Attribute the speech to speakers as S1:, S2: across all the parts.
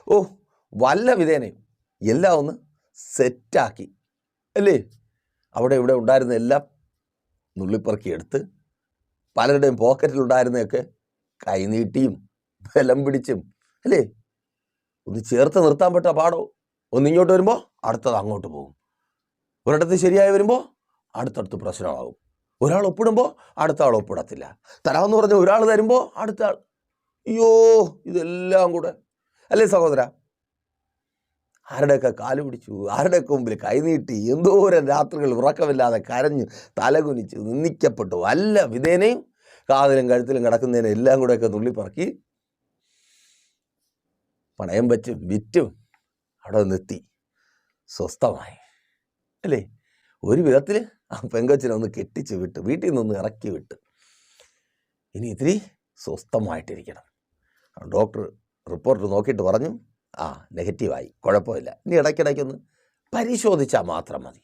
S1: ഓ വല്ല വിധേനയും എല്ലാം ഒന്ന് സെറ്റാക്കി അല്ലേ. അവിടെ ഇവിടെ ഉണ്ടായിരുന്ന എല്ലാം നുള്ളിപ്പറക്കി എടുത്ത് പലരുടെയും പോക്കറ്റിലുണ്ടായിരുന്നതൊക്കെ കൈനീട്ടിയും ബലം പിടിച്ചും അല്ലേ ഒന്ന് ചേർത്ത് നിർത്താൻ പറ്റാ പാടോ. ഒന്നിങ്ങോട്ട് വരുമ്പോൾ അടുത്തത് അങ്ങോട്ട് പോകും. ഒരിടത്ത് ശരിയായി വരുമ്പോൾ അടുത്തടുത്ത് പ്രശ്നമാകും. ഒരാൾ ഒപ്പിടുമ്പോൾ അടുത്ത ആൾ ഒപ്പിടത്തില്ല. തരാമെന്ന് പറഞ്ഞ് ഒരാൾ തരുമ്പോൾ അടുത്ത ആൾ അയ്യോ ഇതെല്ലാം കൂടെ അല്ലേ സഹോദര. ആരുടെയൊക്കെ കാല് പിടിച്ചു, ആരുടെയൊക്കെ മുമ്പിൽ കൈനീട്ടി, എന്തോരം രാത്രികൾ ഉറക്കമില്ലാതെ കരഞ്ഞു തലകുനിച്ച് നിന്ദിക്കപ്പെട്ടു. വല്ല വിധേനയും കാതിലും കഴുത്തിലും കിടക്കുന്നതിനെ എല്ലാം കൂടെയൊക്കെ നുള്ളിപ്പറക്കി പണയം വെച്ചും വിറ്റും അവിടെ നിർത്തി സ്വസ്ഥമായി അല്ലേ. ഒരു വിധത്തിൽ ആ പെങ്കൊച്ചിനെ ഒന്ന് കെട്ടിച്ച് വിട്ട് വീട്ടിൽ നിന്നൊന്ന് ഇറക്കി വിട്ട് ഇനി ഇത്തിരി സ്വസ്ഥമായിട്ടിരിക്കണം. ഡോക്ടർ റിപ്പോർട്ട് നോക്കിയിട്ട് പറഞ്ഞു നെഗറ്റീവായി, കുഴപ്പമില്ല, ഇനി ഇടയ്ക്കിടയ്ക്കൊന്ന് പരിശോധിച്ചാൽ മാത്രം മതി.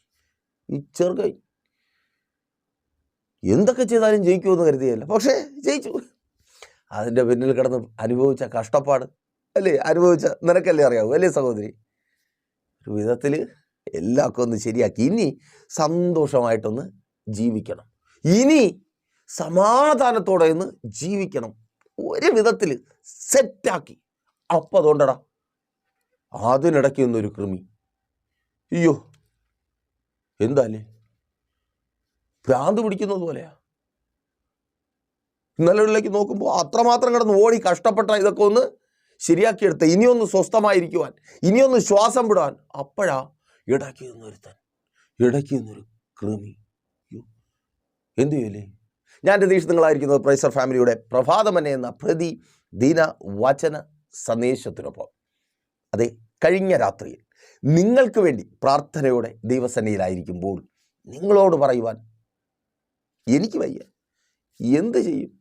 S1: ഈ ചെറുകൈ എന്തൊക്കെ ചെയ്താലും ജയിക്കുമെന്ന് കരുതിയല്ല, പക്ഷേ ജയിച്ചു. അതിൻ്റെ പിന്നിൽ കിടന്ന് അനുഭവിച്ച കഷ്ടപ്പാട് അല്ലേ, അനുഭവിച്ച നിനക്കല്ലേ അറിയാവൂ അല്ലേ സഹോദരി. ഒരു വിധത്തിൽ എല്ലാവർക്കും ഒന്ന് ശരിയാക്കി ഇനി സന്തോഷമായിട്ടൊന്ന് ജീവിക്കണം, ഇനി സമാധാനത്തോടെ ഒന്ന് ജീവിക്കണം. ഒരു വിധത്തിൽ സെറ്റാക്കി. അപ്പം അതുകൊണ്ടടാ അതിനിടയ്ക്ക് ഒന്നൊരു കൃമി, അയ്യോ എന്താല്ലേ ഭ്രാന്ത് പിടിക്കുന്നത് പോലെയാ. ഇന്നലെകളിലേക്ക് നോക്കുമ്പോൾ അത്രമാത്രം കിടന്ന് ഓടി കഷ്ടപ്പെട്ട ഇതൊക്കെ ഒന്ന് ശരിയാക്കിയെടുത്ത് ഇനിയൊന്ന് സ്വസ്ഥമായിരിക്കുവാൻ, ഇനിയൊന്ന് ശ്വാസം വിടാൻ. അപ്പോഴാ ഇടയ്ക്ക് നിന്നൊരു കൃമി. അയ്യോ എന്തു ചെയ്യല്ലേ. ഞാൻ രതീഷ്, നിങ്ങളായിരിക്കുന്നത് പ്രൈസർ ഫാമിലിയുടെ പ്രഭാതമന്നെ എന്ന പ്രതിദിന വചന സന്ദേശത്തിനൊപ്പം. അതെ, കഴിഞ്ഞ രാത്രിയിൽ നിങ്ങൾക്ക് വേണ്ടി പ്രാർത്ഥനയോടെ ദൈവസന്നിധിയിലായിരിക്കുമ്പോൾ നിങ്ങളോട് പറയുവാൻ എനിക്ക് വയ്യ. എന്ത് ചെയ്യും?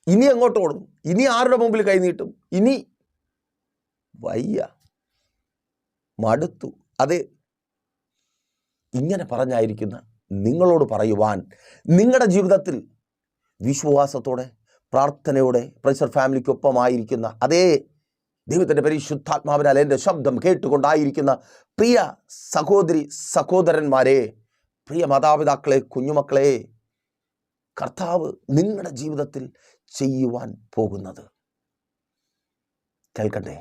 S1: ഇനി അങ്ങോട്ട് ഓടും, ഇനി ആരുടെ മുമ്പിൽ കൈനീട്ടും, ഇനി വയ്യ, മടുത്തു. അതെ, ഇങ്ങനെ പറഞ്ഞായിരിക്കുന്ന നിങ്ങളോട് പറയുവാൻ നിങ്ങളുടെ ജീവിതത്തിൽ വിശ്വാസത്തോടെ പ്രാർത്ഥനയോടെ പ്രൈസർ ഫാമിലിക്കൊപ്പമായിരിക്കുന്ന അതേ ദൈവത്തിൻ്റെ പരിശുദ്ധാത്മാവിനാൽ എൻ്റെ ശബ്ദം കേട്ടുകൊണ്ടായിരിക്കുന്ന പ്രിയ സഹോദരി സഹോദരന്മാരെ, പ്രിയ മാതാപിതാക്കളെ, കുഞ്ഞുമക്കളെ, കർത്താവ് നിങ്ങളുടെ ജീവിതത്തിൽ ചെയ്യുവാൻ പോകുന്നത് കേൾക്കട്ടെ.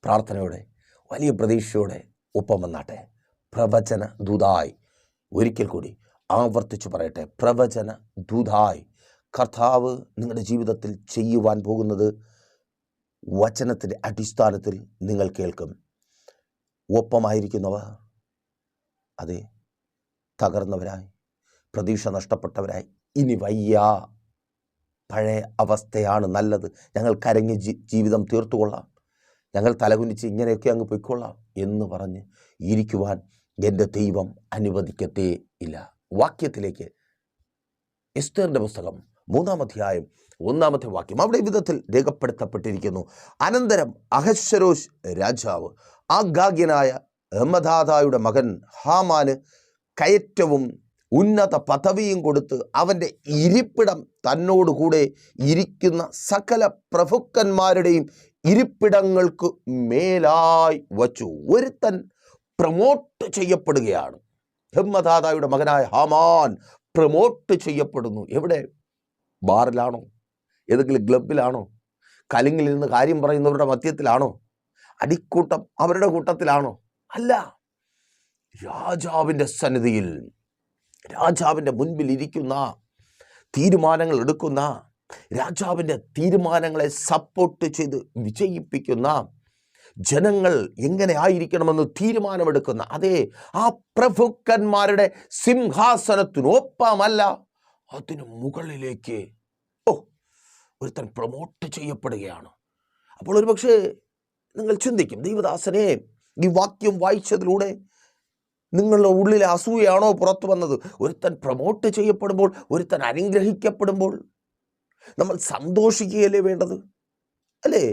S1: പ്രാർത്ഥനയോടെ വലിയ പ്രതീക്ഷയോടെ ഒപ്പം വന്നാട്ടെ. പ്രവചന ദൂതായി ഒരിക്കൽ കൂടി ആവർത്തിച്ചു പറയട്ടെ, പ്രവചന ദൂതായി കർത്താവ് നിങ്ങളുടെ ജീവിതത്തിൽ ചെയ്യുവാൻ പോകുന്നത് വചനത്തിൻ്റെ അടിസ്ഥാനത്തിൽ നിങ്ങൾ കേൾക്കും. ഒപ്പമായിരിക്കുന്നവർ അതെ തകർന്നവരായി, പ്രതീക്ഷ നഷ്ടപ്പെട്ടവരായി, ഇനി വയ്യ, പഴയ അവസ്ഥയാണ് നല്ലത്, ഞങ്ങൾ കരഞ്ഞ് ജീവിതം തീർത്തുകൊള്ളാം, ഞങ്ങൾ തലകുനിച്ച് ഇങ്ങനെയൊക്കെ അങ്ങ് പൊയ്ക്കൊള്ളാം എന്ന് പറഞ്ഞ് ഇരിക്കുവാൻ എൻ്റെ ദൈവം അനുവദിക്കത്തേ ഇല്ല. വാക്യത്തിലേക്ക്, എസ്തേറിൻ്റെ പുസ്തകം 3-ാം അധ്യായം 1-ാമത്തെ വാക്യം അവിടെ വിധത്തിൽ രേഖപ്പെടുത്തപ്പെട്ടിരിക്കുന്നു. അനന്തരം അഹശ്വേരോശ് രാജാവ് ആഗാഗ്യനായ ഹമ്മദാഥയുടെ മകൻ ഹാമാന് കയറ്റവും ഉന്നത പദവിയും കൊടുത്ത് അവൻ്റെ ഇരിപ്പിടം തന്നോടുകൂടെ ഇരിക്കുന്ന സകല പ്രഭുക്കന്മാരുടെയും ഇരിപ്പിടങ്ങൾക്ക് മേലായി വച്ചു. ഒരുത്തൻ പ്രമോട്ട് ചെയ്യപ്പെടുകയാണ്. ഹമ്മദാഥയുടെ മകനായ ഹാമാൻ പ്രമോട്ട് ചെയ്യപ്പെടുന്നു. എവിടെ? ബാറിലാണോ? ഏതെങ്കിലും ക്ലബിലാണോ? കലിങ്ങിലിരുന്ന് കാര്യം പറയുന്നവരുടെ മധ്യത്തിലാണോ? അടിക്കൂട്ടം അവരുടെ കൂട്ടത്തിലാണോ? അല്ല, രാജാവിൻ്റെ സന്നിധിയിൽ, രാജാവിൻ്റെ മുൻപിൽ ഇരിക്കുന്ന, തീരുമാനങ്ങൾ എടുക്കുന്ന, രാജാവിൻ്റെ തീരുമാനങ്ങളെ സപ്പോർട്ട് ചെയ്ത് വിജയിപ്പിക്കുന്ന, ജനങ്ങൾ എങ്ങനെ ആയിരിക്കണമെന്ന് തീരുമാനമെടുക്കുന്ന അതേ ആ പ്രഭുക്കന്മാരുടെ സിംഹാസനത്തിനൊപ്പമല്ല, അതിനു മുകളിലേക്ക് ഒരുത്തൻ പ്രമോട്ട് ചെയ്യപ്പെടുകയാണ്. അപ്പോൾ ഒരു പക്ഷേ നിങ്ങൾ ചിന്തിക്കും, ദൈവദാസനെ, ഈ വാക്യം വായിച്ചതിലൂടെ നിങ്ങളുടെ ഉള്ളിലെ അസൂയാണോ പുറത്തു വന്നത്? ഒരുത്തൻ പ്രമോട്ട് ചെയ്യപ്പെടുമ്പോൾ, ഒരുത്തൻ അനുഗ്രഹിക്കപ്പെടുമ്പോൾ നമ്മൾ സന്തോഷിക്കുകയല്ലേ വേണ്ടത് അല്ലേ?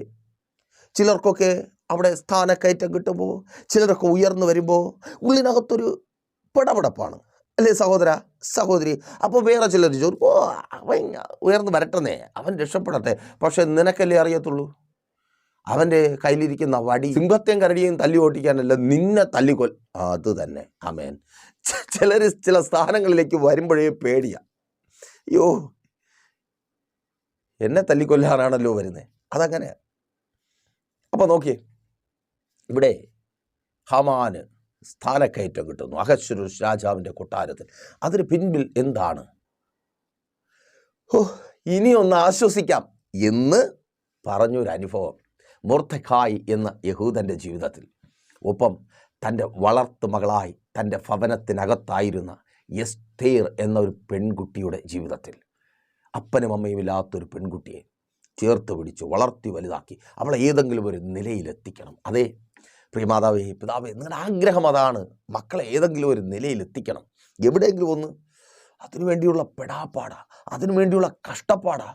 S1: ചിലർക്കൊക്കെ അവിടെ സ്ഥാനക്കയറ്റം കിട്ടുമ്പോൾ, ചിലരൊക്കെ ഉയർന്നു വരുമ്പോൾ ഉള്ളിനകത്തൊരു പടപടപ്പാണ് അല്ലേ സഹോദര സഹോദരി? അപ്പോൾ വേറെ ചിലർ ചോദിക്കും, ഓ അവൻ ഉയർന്നു വരട്ടെന്നേ, അവൻ രക്ഷപ്പെടട്ടെ. പക്ഷെ നിനക്കല്ലേ അറിയത്തുള്ളൂ, അവൻ്റെ കയ്യിലിരിക്കുന്ന വടി സിംഹത്തെയും കരടിയെയും തല്ലി ഓട്ടിക്കാനല്ല, നിന്നെ തല്ലിക്കൊൽ. അത് തന്നെ, ആമേൻ. ചിലർ ചില സ്ഥാനങ്ങളിലേക്ക് വരുമ്പോഴേ പേടിയാ, അയ്യോ എന്നെ തല്ലിക്കൊല്ലാനാണല്ലോ വരുന്നത്, അതങ്ങനെ. അപ്പോൾ നോക്കിയേ, ഇവിടെ ഹമാന് സ്ഥാനക്കയറ്റം കിട്ടുന്നു അഹശ്വേരോശ് രാജാവിൻ്റെ കൊട്ടാരത്തിൽ. അതിന് പിൻപിൽ എന്താണ്? ഇനി ഒന്ന് ആശ്വസിക്കാം എന്ന് പറഞ്ഞൊരനുഭവം മൊർദെഖായി എന്ന യഹൂദൻ്റെ ജീവിതത്തിൽ, ഒപ്പം തൻ്റെ വളർത്തു മകളായി തൻ്റെ ഭവനത്തിനകത്തായിരുന്ന എസ്തേർ എന്നൊരു പെൺകുട്ടിയുടെ ജീവിതത്തിൽ, അപ്പനും അമ്മയും ഇല്ലാത്തൊരു പെൺകുട്ടിയെ ചേർത്ത് പിടിച്ച് വളർത്തി വലുതാക്കി അവളെ ഏതെങ്കിലും ഒരു നിലയിലെത്തിക്കണം. അതേ പ്രിയമാതാവേ, പിതാവേ, നിങ്ങളുടെ ആഗ്രഹം അതാണ്, മക്കളെ ഏതെങ്കിലും ഒരു നിലയിലെത്തിക്കണം, എവിടെയെങ്കിലും ഒന്ന്. അതിനുവേണ്ടിയുള്ള പെടാപ്പാടാ, അതിനുവേണ്ടിയുള്ള കഷ്ടപ്പാടാ.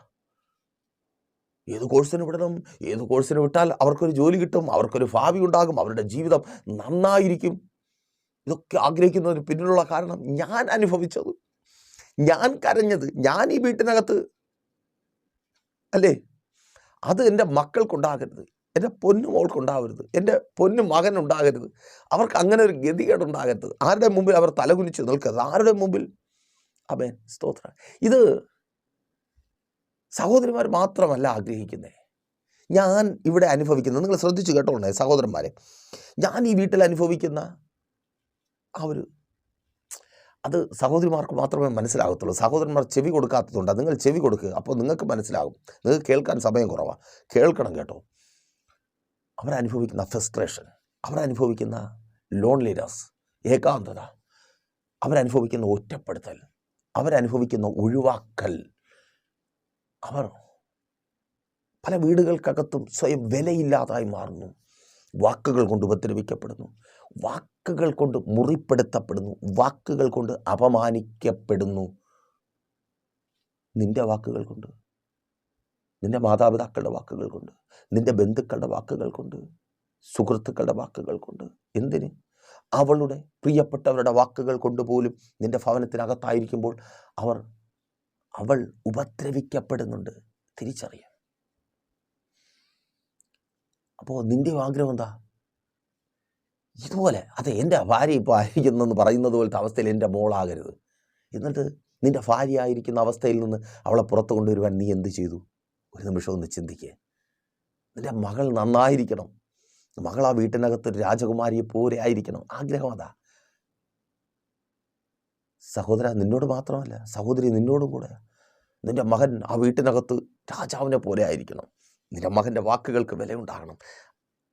S1: ഏത് കോഴ്സിന് വിടണം, ഏത് കോഴ്സിന് വിട്ടാൽ അവർക്കൊരു ജോലി കിട്ടും, അവർക്കൊരു ഭാവി ഉണ്ടാകും, അവരുടെ ജീവിതം നന്നായിരിക്കും. ഇതൊക്കെ ആഗ്രഹിക്കുന്നതിന് പിന്നിലുള്ള കാരണം ഞാൻ അനുഭവിച്ചത്, ഞാൻ കരഞ്ഞത്, ഞാൻ ഈ വീട്ടിനകത്ത് അല്ലേ, അത് എൻ്റെ മക്കൾക്കുണ്ടാകരുത്, എൻ്റെ പൊന്നു മോൾക്കുണ്ടാകരുത്, എൻ്റെ പൊന്നു മകനുണ്ടാകരുത്. അവർക്ക് അങ്ങനെ ഒരു ഗതികേടുണ്ടാകരുത്. ആരുടെ മുമ്പിൽ അവർ തലകുനിച്ച് നിൽക്കരുത്, ആരുടെ മുമ്പിൽ. ആമേൻ, സ്തോത്രം. ഇത് സഹോദരിമാർ മാത്രമല്ല ആഗ്രഹിക്കുന്നത്, ഞാൻ ഇവിടെ അനുഭവിക്കുന്നത്. നിങ്ങൾ ശ്രദ്ധിച്ച് കേട്ടോളേ സഹോദരന്മാരെ, ഞാൻ ഈ വീട്ടിൽ അനുഭവിക്കുന്ന ആ ഒരു, അത് സഹോദരിമാർക്ക് മാത്രമേ മനസ്സിലാകത്തുള്ളൂ. സഹോദരന്മാർ ചെവി കൊടുക്കാത്തതുകൊണ്ട് നിങ്ങൾ ചെവി കൊടുക്കുക, അപ്പോൾ നിങ്ങൾക്ക് മനസ്സിലാകും. നിങ്ങൾക്ക് കേൾക്കാൻ സമയം കുറവാണ്, കേൾക്കണം കേട്ടോ. അവരനുഭവിക്കുന്ന ഫ്രസ്ട്രേഷൻ, അവരനുഭവിക്കുന്ന ലോൺലിനെസ്, ഏകാന്തത, അവരനുഭവിക്കുന്ന ഒറ്റപ്പെടുത്തൽ, അവരനുഭവിക്കുന്ന ഒഴിവാക്കൽ. അവർ പല വീടുകൾക്കകത്തും സ്വയം വിലയില്ലാതായി മാറുന്നു, വാക്കുകൾ കൊണ്ട് ഉപദ്രവിക്കപ്പെടുന്നു, വാക്കുകൾ കൊണ്ട് മുറിപ്പെടുത്തപ്പെടുന്നു, വാക്കുകൾ കൊണ്ട് അപമാനിക്കപ്പെടുന്നു. നിൻ്റെ വാക്കുകൾ കൊണ്ട്, നിൻ്റെ മാതാപിതാക്കളുടെ വാക്കുകൾ കൊണ്ട്, നിൻ്റെ ബന്ധുക്കളുടെ വാക്കുകൾ കൊണ്ട്, സുഹൃത്തുക്കളുടെ വാക്കുകൾ കൊണ്ട്, എന്തിന് അവളുടെ പ്രിയപ്പെട്ടവരുടെ വാക്കുകൾ കൊണ്ട് പോലും നിൻ്റെ ഭവനത്തിനകത്തായിരിക്കുമ്പോൾ അവൾ ഉപദ്രവിക്കപ്പെടുന്നുണ്ട്. തിരിച്ചറിയാം. അപ്പോൾ നിൻ്റെ ആഗ്രഹം എന്താ? ഇതുപോലെ, അതെ, എൻ്റെ ഭാര്യ ഇപ്പോൾ ആയിരിക്കുന്നെന്ന് പറയുന്നത് പോലത്തെ അവസ്ഥയിൽ എൻ്റെ മോളാകരുത്. എന്നിട്ട് നിൻ്റെ ഭാര്യ ആയിരിക്കുന്ന അവസ്ഥയിൽ നിന്ന് അവളെ പുറത്തു കൊണ്ടുവരുവാൻ നീ എന്ത് ചെയ്തു? ഒരു നിമിഷം ഒന്ന് ചിന്തിക്കുക. നിൻ്റെ മകൾ നന്നായിരിക്കണം, മകൾ ആ വീട്ടിനകത്തൊരു രാജകുമാരിയെ പോലെ ആയിരിക്കണം. ആഗ്രഹം അതാ. സഹോദര, നിന്നോട് മാത്രമല്ല, സഹോദരി നിന്നോടും കൂടെ. നിൻ്റെ മകൻ ആ വീട്ടിനകത്ത് രാജാവിനെ പോലെ ആയിരിക്കണം. നിൻ്റെ മകൻ്റെ വാക്കുകൾക്ക് വിലയുണ്ടാകണം.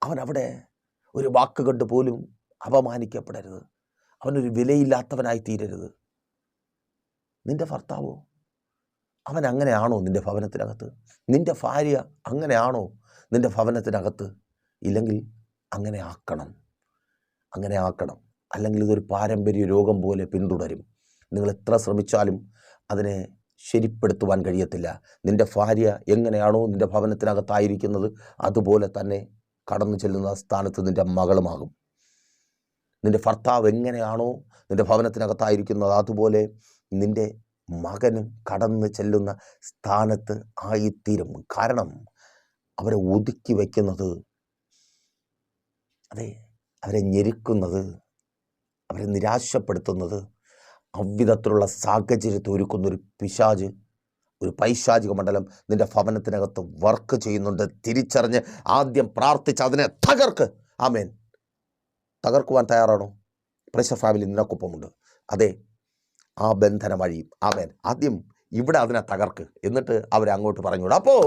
S1: അവൻ അവിടെ ഒരു വാക്ക് കൊണ്ട് പോലും അപമാനിക്കപ്പെടരുത്, അവനൊരു വിലയില്ലാത്തവനായി തീരരുത്. നിൻ്റെ ഭർത്താവോ അവൻ അങ്ങനെയാണോ നിൻ്റെ ഭവനത്തിനകത്ത്? നിൻ്റെ ഭാര്യ അങ്ങനെയാണോ നിൻ്റെ ഭവനത്തിനകത്ത്? ഇല്ലെങ്കിൽ അങ്ങനെ ആക്കണം, അങ്ങനെ ആക്കണം. അല്ലെങ്കിൽ ഇതൊരു പാരമ്പര്യ രോഗം പോലെ പിന്തുടരും. നിങ്ങൾ എത്ര ശ്രമിച്ചാലും അതിനെ ശരിപ്പെടുത്തുവാൻ കഴിയത്തില്ല. നിൻ്റെ ഭാര്യ എങ്ങനെയാണോ നിൻ്റെ ഭവനത്തിനകത്തായിരിക്കുന്നത്, അതുപോലെ തന്നെ കടന്നു ചെല്ലുന്ന സ്ഥാനത്ത് നിൻ്റെ മകളുമാകും. നിൻ്റെ ഭർത്താവ് എങ്ങനെയാണോ നിൻ്റെ ഭവനത്തിനകത്തായിരിക്കുന്നത്, അതുപോലെ നിൻ്റെ മകനും കടന്നു ചെല്ലുന്ന സ്ഥാനത്ത് ആയിത്തീരും. കാരണം അവരെ ഒതുക്കി വയ്ക്കുന്നത്, അതെ, അവരെ ഞെരുക്കുന്നത്, അവരെ നിരാശപ്പെടുത്തുന്നത്, അவ்விധത്തിലുള്ള സാഹചര്യത്തെ ഒരുക്കുന്നൊരു പിശാച്, ഒരു പൈശാചിക മണ്ഡലം നിൻ്റെ ഭവനത്തിനകത്ത് വർക്ക് ചെയ്യുന്നുണ്ട്. തിരിച്ചറിഞ്ഞ് ആദ്യം പ്രാർത്ഥിച്ച് അതിനെ തകർക്ക്. ആമേൻ. തകർക്കുവാൻ തയ്യാറാണോ? പ്രേക്ഷ ഫാമിലി നിനക്കൊപ്പമുണ്ട്. അതെ, ആ ബന്ധനം വഴിയും. ആമേൻ. ആദ്യം ഇവിടെ അതിനെ തകർക്ക്, എന്നിട്ട് അവരെ അങ്ങോട്ട് പറഞ്ഞുവിടും. അപ്പോൾ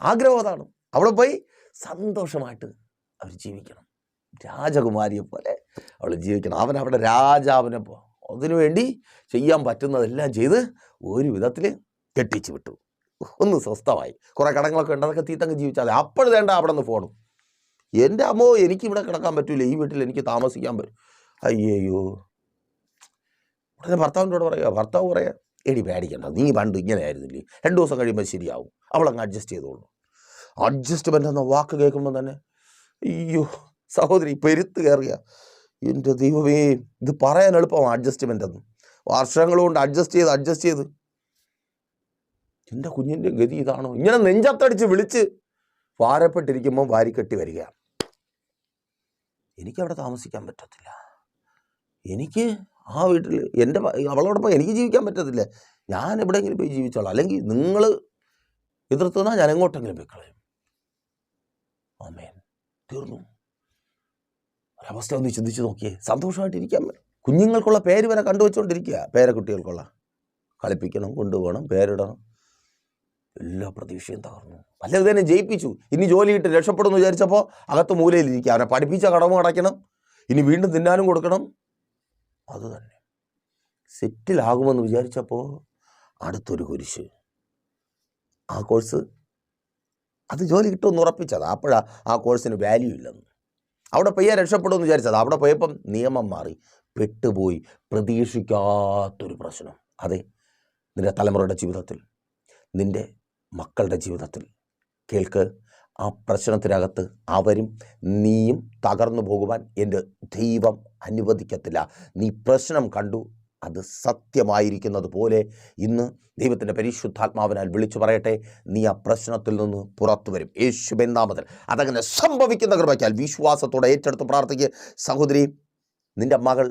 S1: ആഗ്രഹം അതാണ്, അവിടെ പോയി സന്തോഷമായിട്ട് അവർ ജീവിക്കണം, രാജകുമാരിയെ പോലെ അവൾ ജീവിക്കണം. അവൻ അവിടെ രാജാവിനെ അതിനുവേണ്ടി ചെയ്യാൻ പറ്റുന്നതെല്ലാം ചെയ്ത് ഒരു വിധത്തിൽ കെട്ടിച്ച് വിട്ടു. ഒന്ന് സ്വസ്ഥമായി. കുറേ കടങ്ങളൊക്കെ ഉണ്ട്, അതൊക്കെ തീത്തങ്ങ് ജീവിച്ചാൽ മതി. അപ്പോൾ വേണ്ട അവിടെ നിന്ന് ഫോണും, എൻ്റെ അമ്മോ എനിക്കിവിടെ കിടക്കാൻ പറ്റില്ല, ഈ വീട്ടിൽ എനിക്ക് താമസിക്കാൻ പറ്റും. അയ്യോ, ഉടനെ ഭർത്താവിൻ്റെ കൂടെ പറയുക. ഭർത്താവ് പറയാം, എടി പേടിക്കണ്ട, നീ പണ്ട് ഇങ്ങനെ ആയിരുന്നില്ലേ, 2 ദിവസം കഴിയുമ്പോൾ ശരിയാവും, അവളങ്ങ് അഡ്ജസ്റ്റ് ചെയ്തോളൂ. അഡ്ജസ്റ്റ്മെൻ്റ് എന്ന വാക്ക് കേൾക്കുമ്പോൾ തന്നെ അയ്യോ സഹോദരി പെരുത്ത് കയറുക. എൻ്റെ ദൈവമേ, ഇത് പറയാൻ എളുപ്പമാണ് അഡ്ജസ്റ്റ്മെൻ്റ് എന്ന്. വർഷങ്ങൾ കൊണ്ട് അഡ്ജസ്റ്റ് ചെയ്ത് എൻ്റെ കുഞ്ഞിൻ്റെ ഗതി ഇതാണോ? ഇങ്ങനെ നെഞ്ചത്തടിച്ച് വിളിച്ച് ഭാരപ്പെട്ടിരിക്കുമ്പോൾ വാരിക്കെട്ടി വരിക. എനിക്കവിടെ താമസിക്കാൻ പറ്റത്തില്ല, എനിക്ക് ആ വീട്ടിൽ അവളോടൊപ്പം എനിക്ക് ജീവിക്കാൻ പറ്റത്തില്ല, ഞാൻ എവിടെയെങ്കിലും പോയി ജീവിച്ചോളാം, അല്ലെങ്കിൽ നിങ്ങൾ എതിർത്തുന്നാൽ ഞാൻ എങ്ങോട്ടെങ്കിലും പോയി കളയും. ആമേൻ. തീർന്നു. ഒരവസ്ഥ ഒന്ന് ചിന്തിച്ച് നോക്കിയേ. സന്തോഷമായിട്ടിരിക്കാൻ കുഞ്ഞുങ്ങൾക്കുള്ള പേര് വരെ കണ്ടുവച്ചുകൊണ്ടിരിക്കുക. പേരക്കുട്ടികൾക്കുള്ള കളിപ്പിക്കണം, കൊണ്ടുപോകണം, പേരിടണം. എല്ലാ പ്രതീക്ഷയും തകർന്നു. അല്ല ഇതന്നെ ജയിപ്പിച്ചു. ഇനി ജോലി കിട്ടി രക്ഷപ്പെടുമെന്ന് വിചാരിച്ചപ്പോൾ അകത്ത് മൂലയിലിരിക്കുക. അവനെ പഠിപ്പിച്ച കടമ അടയ്ക്കണം, ഇനി വീണ്ടും തിന്നാനും കൊടുക്കണം. അത് തന്നെ സെറ്റിലാകുമെന്ന് വിചാരിച്ചപ്പോൾ അടുത്തൊരു കുരിശ്. ആ കോഴ്സ് അത് ജോലി കിട്ടുമെന്ന് ഉറപ്പിച്ചത്. അപ്പോഴാണ് ആ കോഴ്സിന് വാല്യൂ ഇല്ലെന്ന്. അവിടെ പയ്യെ രക്ഷപ്പെടുമെന്ന് വിചാരിച്ചത്. അവിടെ പോയപ്പം നിയമം മാറി, പെട്ടുപോയി. പ്രതീക്ഷിക്കാത്തൊരു പ്രശ്നം. അതെ, നിൻ്റെ തലമുറയുടെ ജീവിതത്തിൽ, നിൻ്റെ മക്കളുടെ ജീവിതത്തിൽ കേൾക്ക്. ആ പ്രശ്നത്തിനകത്ത് അവരും നീയും തകർന്നു പോകുവാൻ എൻ്റെ ദൈവം അനുവദിക്കത്തില്ല. നീ പ്രശ്നം കണ്ടു, അത് സത്യമായിരിക്കുന്നത് പോലെ ഇന്ന് ദൈവത്തിൻ്റെ പരിശുദ്ധാത്മാവിനാൽ വിളിച്ചു പറയട്ടെ, നീ ആ പ്രശ്നത്തിൽ നിന്ന് പുറത്തു വരും യേശുവിൻ നാമത്തിൽ. അതങ്ങനെ സംഭവിക്കുന്ന കൃപയ്ക്കാൽ വിശ്വാസത്തോടെ ഏറ്റെടുത്ത് പ്രാർത്ഥിക്കുക. സഹോദരി, നിൻ്റെ മകൾ,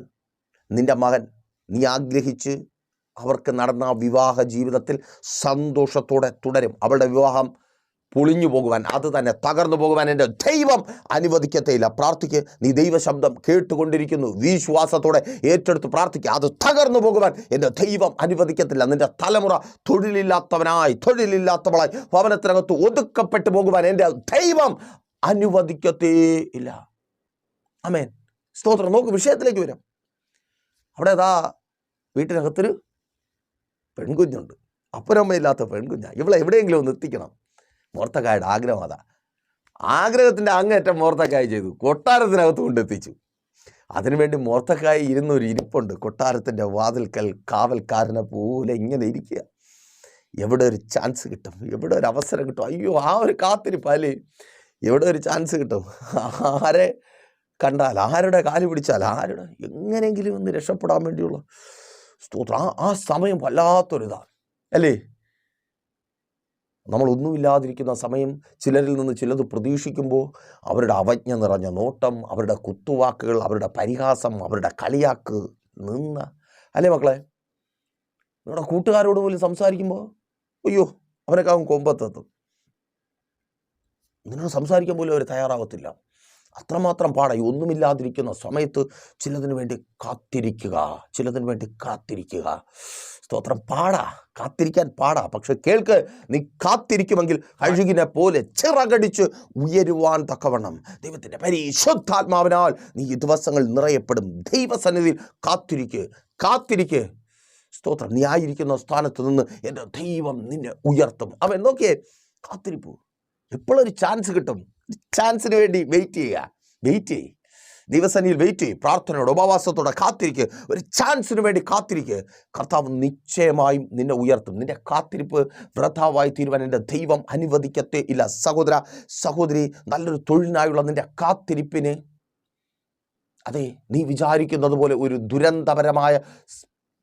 S1: നിൻ്റെ മകൻ നീ ആഗ്രഹിച്ച് അവർക്ക് നടന്ന വിവാഹ ജീവിതത്തിൽ സന്തോഷത്തോടെ തുടരും. അവളുടെ വിവാഹം പൊളിഞ്ഞു പോകുവാൻ, അത് തന്നെ തകർന്നു പോകുവാൻ എൻ്റെ ദൈവം അനുവദിക്കത്തേയില്ല. പ്രാർത്ഥിക്ക്. നീ ദൈവശബ്ദം കേട്ടുകൊണ്ടിരിക്കുന്നു, വിശ്വാസത്തോടെ ഏറ്റെടുത്ത് പ്രാർത്ഥിക്കുക. അത് തകർന്നു പോകുവാൻ എൻ്റെ ദൈവം അനുവദിക്കത്തില്ല. നിൻ്റെ തലമുറ തൊഴിലില്ലാത്തവളായി ഭവനത്തിനകത്ത് ഒതുക്കപ്പെട്ടു പോകുവാൻ എൻ്റെ ദൈവം അനുവദിക്കത്തേയില്ല. ആമേൻ. സ്തോത്രം. നോക്ക്, വിഷയത്തിലേക്ക് വരാം. അവിടെ അതാ വീട്ടിനകത്തൊരു പെൺകുഞ്ഞുണ്ട്, അപ്പനമ്മയില്ലാത്ത പെൺകുഞ്ഞാണ്. ഇവളെ എവിടെയെങ്കിലും ഒന്ന് എത്തിക്കണം. മോർദെഖായിയുടെ ആഗ്രഹം അതാ. ആഗ്രഹത്തിൻ്റെ അങ്ങേറ്റം മോർദെഖായി ചെയ്തു, കൊട്ടാരത്തിനകത്ത് കൊണ്ടെത്തിച്ചു. അതിനുവേണ്ടി മോർദെഖായി ഇരുന്നൊരു ഇരിപ്പുണ്ട് കൊട്ടാരത്തിൻ്റെ വാതിൽക്കൽ, കാവൽക്കാരനെ പോലെ ഇങ്ങനെ ഇരിക്കുക. എവിടെ ഒരു ചാൻസ് കിട്ടും, എവിടെ ഒരു അവസരം കിട്ടും. അയ്യോ, ആ ഒരു കാത്തിരിപ്പാല്. എവിടെ ഒരു ചാൻസ് കിട്ടും, ആരെ കണ്ടാൽ, ആരുടെ കാല് പിടിച്ചാൽ, ആരുടെ എങ്ങനെയെങ്കിലും ഒന്ന് രക്ഷപ്പെടാൻ വേണ്ടിയുള്ള സ്തോത്രം. ആ സമയം വല്ലാത്തൊരിതാണ് അല്ലേ? നമ്മളൊന്നുമില്ലാതിരിക്കുന്ന സമയം, ചിലരിൽ നിന്ന് ചിലത് പ്രതീക്ഷിക്കുമ്പോൾ അവരുടെ അവജ്ഞ നിറഞ്ഞ നോട്ടം, അവരുടെ കുത്തുവാക്കുകൾ, അവരുടെ പരിഹാസം, അവരുടെ കളിയാക്ക് അല്ലേ മക്കളെ? നിങ്ങളുടെ കൂട്ടുകാരോട് പോലും സംസാരിക്കുമ്പോൾ അയ്യോ അവനൊക്കെ കൊമ്പത്തെത്തും. നിന്നോട് സംസാരിക്കാൻ പോലും അവർ തയ്യാറാവത്തില്ല. അത്രമാത്രം പാടായി. ഒന്നുമില്ലാതിരിക്കുന്ന സമയത്ത് ചിലതിന് വേണ്ടി കാത്തിരിക്കുക. സ്തോത്രം. കാത്തിരിക്കാൻ പാടാ. പക്ഷെ കേൾക്ക്, നീ കാത്തിരിക്കുമെങ്കിൽ കഴുകിനെ പോലെ ചിറകടിച്ച് ഉയരുവാൻ തക്കവണ്ണം ദൈവത്തിൻ്റെ പരിശുദ്ധാത്മാവിനാൽ നീ ഈ ദിവസങ്ങൾ നിറയപ്പെടും. ദൈവസന്നിധിയിൽ കാത്തിരിക്ക്. സ്തോത്രം. നീ ആയിരിക്കുന്ന സ്ഥാനത്ത് നിന്ന് എൻ്റെ ദൈവം നിന്നെ ഉയർത്തും. അവൻ നോക്കിയേ, കാത്തിരിപ്പു. എപ്പോഴൊരു ചാൻസ് കിട്ടും, ചാൻസിന് വേണ്ടി വെയിറ്റ് ചെയ്യ്. ദൈവസന്നിധിയിൽ വെയിറ്റ് ചെയ്യ്. പ്രാർത്ഥനയോടെ, ഉപവാസത്തോടെ കാത്തിരിക്കുക. ഒരു ചാൻസിന് വേണ്ടി കാത്തിരിക്കുക. കർത്താവ് നിശ്ചയമായും നിന്നെ ഉയർത്തും. നിന്റെ കാത്തിരിപ്പ് വൃഥാവായി തീരുവാൻ എൻ്റെ ദൈവം അനുവദിക്കത്തേ ഇല്ല. സഹോദരി, നല്ലൊരു തൊഴിലിനായുള്ള നിന്റെ കാത്തിരിപ്പിന്, അതെ, നീ വിചാരിക്കുന്നത് പോലെ ഒരു ദുരന്തപരമായ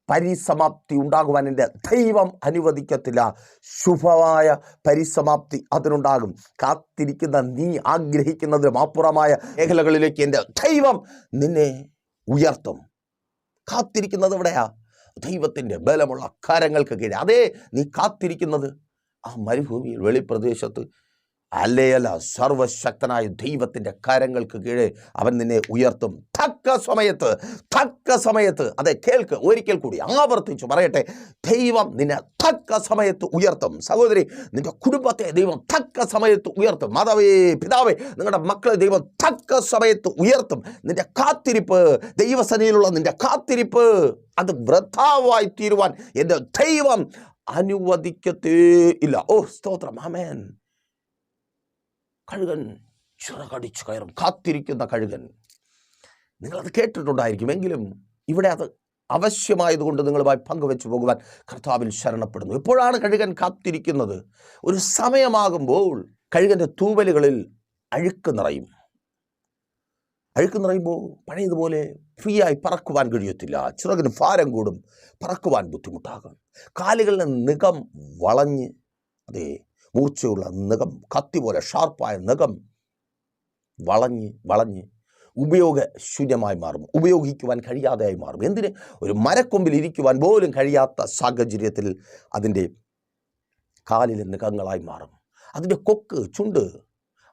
S1: പരിസമാപ്തി ഉണ്ടാകുവാൻ എൻ്റെ ദൈവം അനുവദിക്കത്തില്ല. ശുഭമായ പരിസമാപ്തി അതിനുണ്ടാകും. കാത്തിരിക്കുന്ന നീ ആഗ്രഹിക്കുന്നതിനും അപ്പുറമായ മേഖലകളിലേക്ക് എൻ്റെ ദൈവം നിന്നെ ഉയർത്തും. കാത്തിരിക്കുന്നത് എവിടെയാ? ദൈവത്തിൻ്റെ ബലമുള്ള കരങ്ങൾക്ക് കീഴെ. അതേ, നീ കാത്തിരിക്കുന്നത് ആ മരുഭൂമിയിൽ, വെളിപ്രദേശത്ത് അല്ലയല്ല, സർവശക്തനായ ദൈവത്തിൻ്റെ കരങ്ങൾക്ക് കീഴെ അവൻ നിന്നെ ഉയർത്തും. തക്ക സമയത്ത്. അതെ, കേൾക്ക്, ഒരിക്കൽ കൂടി ആവർത്തിച്ചു പറയട്ടെ, ദൈവം നിന്നെ തക്ക സമയത്ത് ഉയർത്തും. സഹോദരി, നിന്റെ കുടുംബത്തെ ദൈവം തക്ക സമയത്ത് ഉയർത്തും. മാതാവേ, പിതാവേ, നിങ്ങളുടെ മക്കളെ ദൈവം തക്ക സമയത്ത് ഉയർത്തും. നിന്റെ കാത്തിരിപ്പ്, ദൈവസന്നിധിയിലുള്ള നിന്റെ കാത്തിരിപ്പ്, അത് വൃഥാവായി തീരുവാൻ എൻ്റെ ദൈവം അനുവദിക്കത്തേ ഇല്ല. ഓ സ്തോത്രം. ആമേൻ. കഴുകൻ ചിറകടിച്ചു കയറും. കാത്തിരിക്കുന്ന കഴുകൻ. നിങ്ങളത് കേട്ടിട്ടുണ്ടായിരിക്കും. എങ്കിലും ഇവിടെ അത് അവശ്യമായതുകൊണ്ട് നിങ്ങളുമായി പങ്കുവെച്ചു പോകുവാൻ കർത്താവിൽ ശരണപ്പെടുന്നു. എപ്പോഴാണ് കഴുകൻ കാത്തിരിക്കുന്നത്? ഒരു സമയമാകുമ്പോൾ കഴുകൻ്റെ തൂവലുകളിൽ അഴുക്ക് നിറയും. അഴുക്ക് നിറയുമ്പോൾ പഴയതുപോലെ ഫ്രീ ആയി പറക്കുവാൻ കഴിയത്തില്ല. ചിറകിന് ഭാരം കൂടും, പറക്കുവാൻ ബുദ്ധിമുട്ടാകും. കാലുകളിലെ നഖം വളഞ്ഞ്, അതേ മൂർച്ചയുള്ള നഖം, കത്തി പോലെ ഷാർപ്പായ നഖം വളഞ്ഞ് ഉപയോഗശൂന്യമായി മാറും, ഉപയോഗിക്കുവാൻ കഴിയാതെയായി മാറും. എന്തിന്? ഒരു മരക്കൊമ്പിൽ ഇരിക്കുവാൻ പോലും കഴിയാത്ത സാഹചര്യത്തിൽ അതിൻ്റെ കാലിലെ നഖങ്ങളായി മാറും. അതിൻ്റെ കൊക്ക്, ചുണ്ട്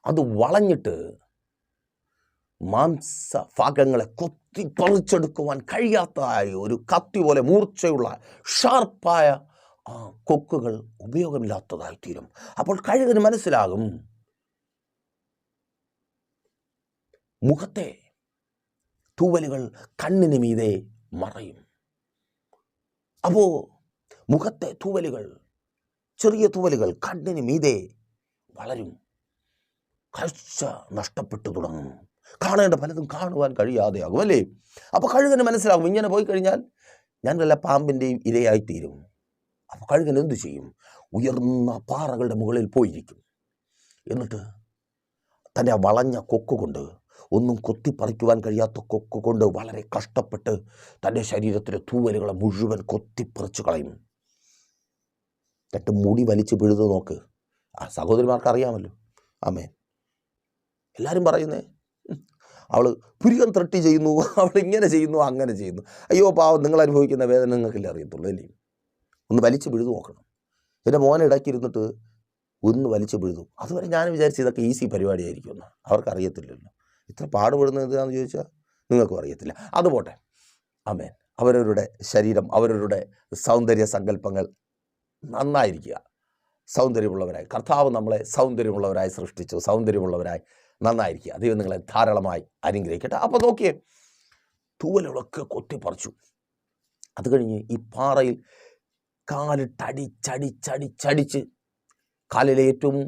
S1: അത് വളഞ്ഞിട്ട് മാംസഭാഗങ്ങളെ കൊത്തിപ്പറിച്ചെടുക്കുവാൻ കഴിയാത്തതായ ഒരു കത്തി പോലെ മൂർച്ചയുള്ള ഷാർപ്പായ കൊക്കുകൾ ഉപയോഗമില്ലാത്തതായി തീരും. അപ്പോൾ കഴുകന് മനസ്സിലാകും, മുഖത്തെ തൂവലുകൾ കണ്ണിന് മീതെ മറയും. അപ്പോൾ മുഖത്തെ തൂവലുകൾ, ചെറിയ തൂവലുകൾ കണ്ണിന് മീതെ വളരും. കാഴ്ച നഷ്ടപ്പെട്ടു തുടങ്ങും. കാണേണ്ട പലതും കാണുവാൻ കഴിയാതെയാകും, അല്ലേ? അപ്പോൾ കഴുകന് മനസ്സിലാകും, ഇങ്ങനെ പോയി കഴിഞ്ഞാൽ ഞാൻ വല്ല പാമ്പിൻ്റെയും ഇരയായിത്തീരും. അപ്പോൾ കഴുകൻ എന്തു ചെയ്യും? ഉയർന്ന പാറകളുടെ മുകളിൽ പോയിരിക്കും. എന്നിട്ട് തൻ്റെ വളഞ്ഞ കൊക്കുകൊണ്ട്, ഒന്നും കൊത്തിപ്പറിക്കുവാൻ കഴിയാത്ത കൊക്കുകൊണ്ട് വളരെ കഷ്ടപ്പെട്ട് തൻ്റെ ശരീരത്തിലെ തൂവലുകളെ മുഴുവൻ കൊത്തിപ്പറിച്ച് കളയും. എന്നിട്ട് മുടി വലിച്ച് പിഴുതു നോക്ക്. സഹോദരിമാർക്ക് അറിയാമല്ലോ. ആമേൻ. എല്ലാവരും പറയുന്നേ, അവൾ പുരികം ത്രട്ടി ചെയ്യുന്നു, അവൾ ഇങ്ങനെ ചെയ്യുന്നു, അങ്ങനെ ചെയ്യുന്നു. അയ്യോ പാവം, നിങ്ങൾ അനുഭവിക്കുന്ന വേദന നിങ്ങൾക്കില്ല അറിയത്തുള്ളൂ, അല്ലേ? ഒന്ന് വലിച്ചു പിഴുതു നോക്കണം. എൻ്റെ മോനെ ഇടയ്ക്കിരുന്നിട്ട് ഒന്ന് വലിച്ചു പിഴുതു. അതുവരെ ഞാൻ വിചാരിച്ചു ഇതൊക്കെ ഈസി പരിപാടിയായിരിക്കുമെന്ന്. അവർക്കറിയത്തില്ലല്ലോ. ഇത്ര പാടുപെടുന്നത് എന്താണെന്ന് ചോദിച്ചാൽ നിങ്ങൾക്കും അറിയത്തില്ല. അതുപോട്ടെ. ആമേൻ. അവരവരുടെ ശരീരം, അവരവരുടെ സൗന്ദര്യ സങ്കല്പങ്ങൾ നന്നായിരിക്കുക, സൗന്ദര്യമുള്ളവരായി. കർത്താവ് നമ്മളെ സൗന്ദര്യമുള്ളവരായി സൃഷ്ടിച്ചു, സൗന്ദര്യമുള്ളവരായി നന്നായിരിക്കുക. ദൈവം നിങ്ങളെ ധാരാളമായി അനുഗ്രഹിക്കട്ടെ. അപ്പോൾ നോക്കിയേ, തൂവലുകളൊക്കെ കൊത്തിപ്പറിച്ചു. അത് കഴിഞ്ഞ് ഈ പാറയിൽ കാലിട്ടടിച്ചടിച്ചടിച്ചടിച്ച്, കാലിലെ ഏറ്റവും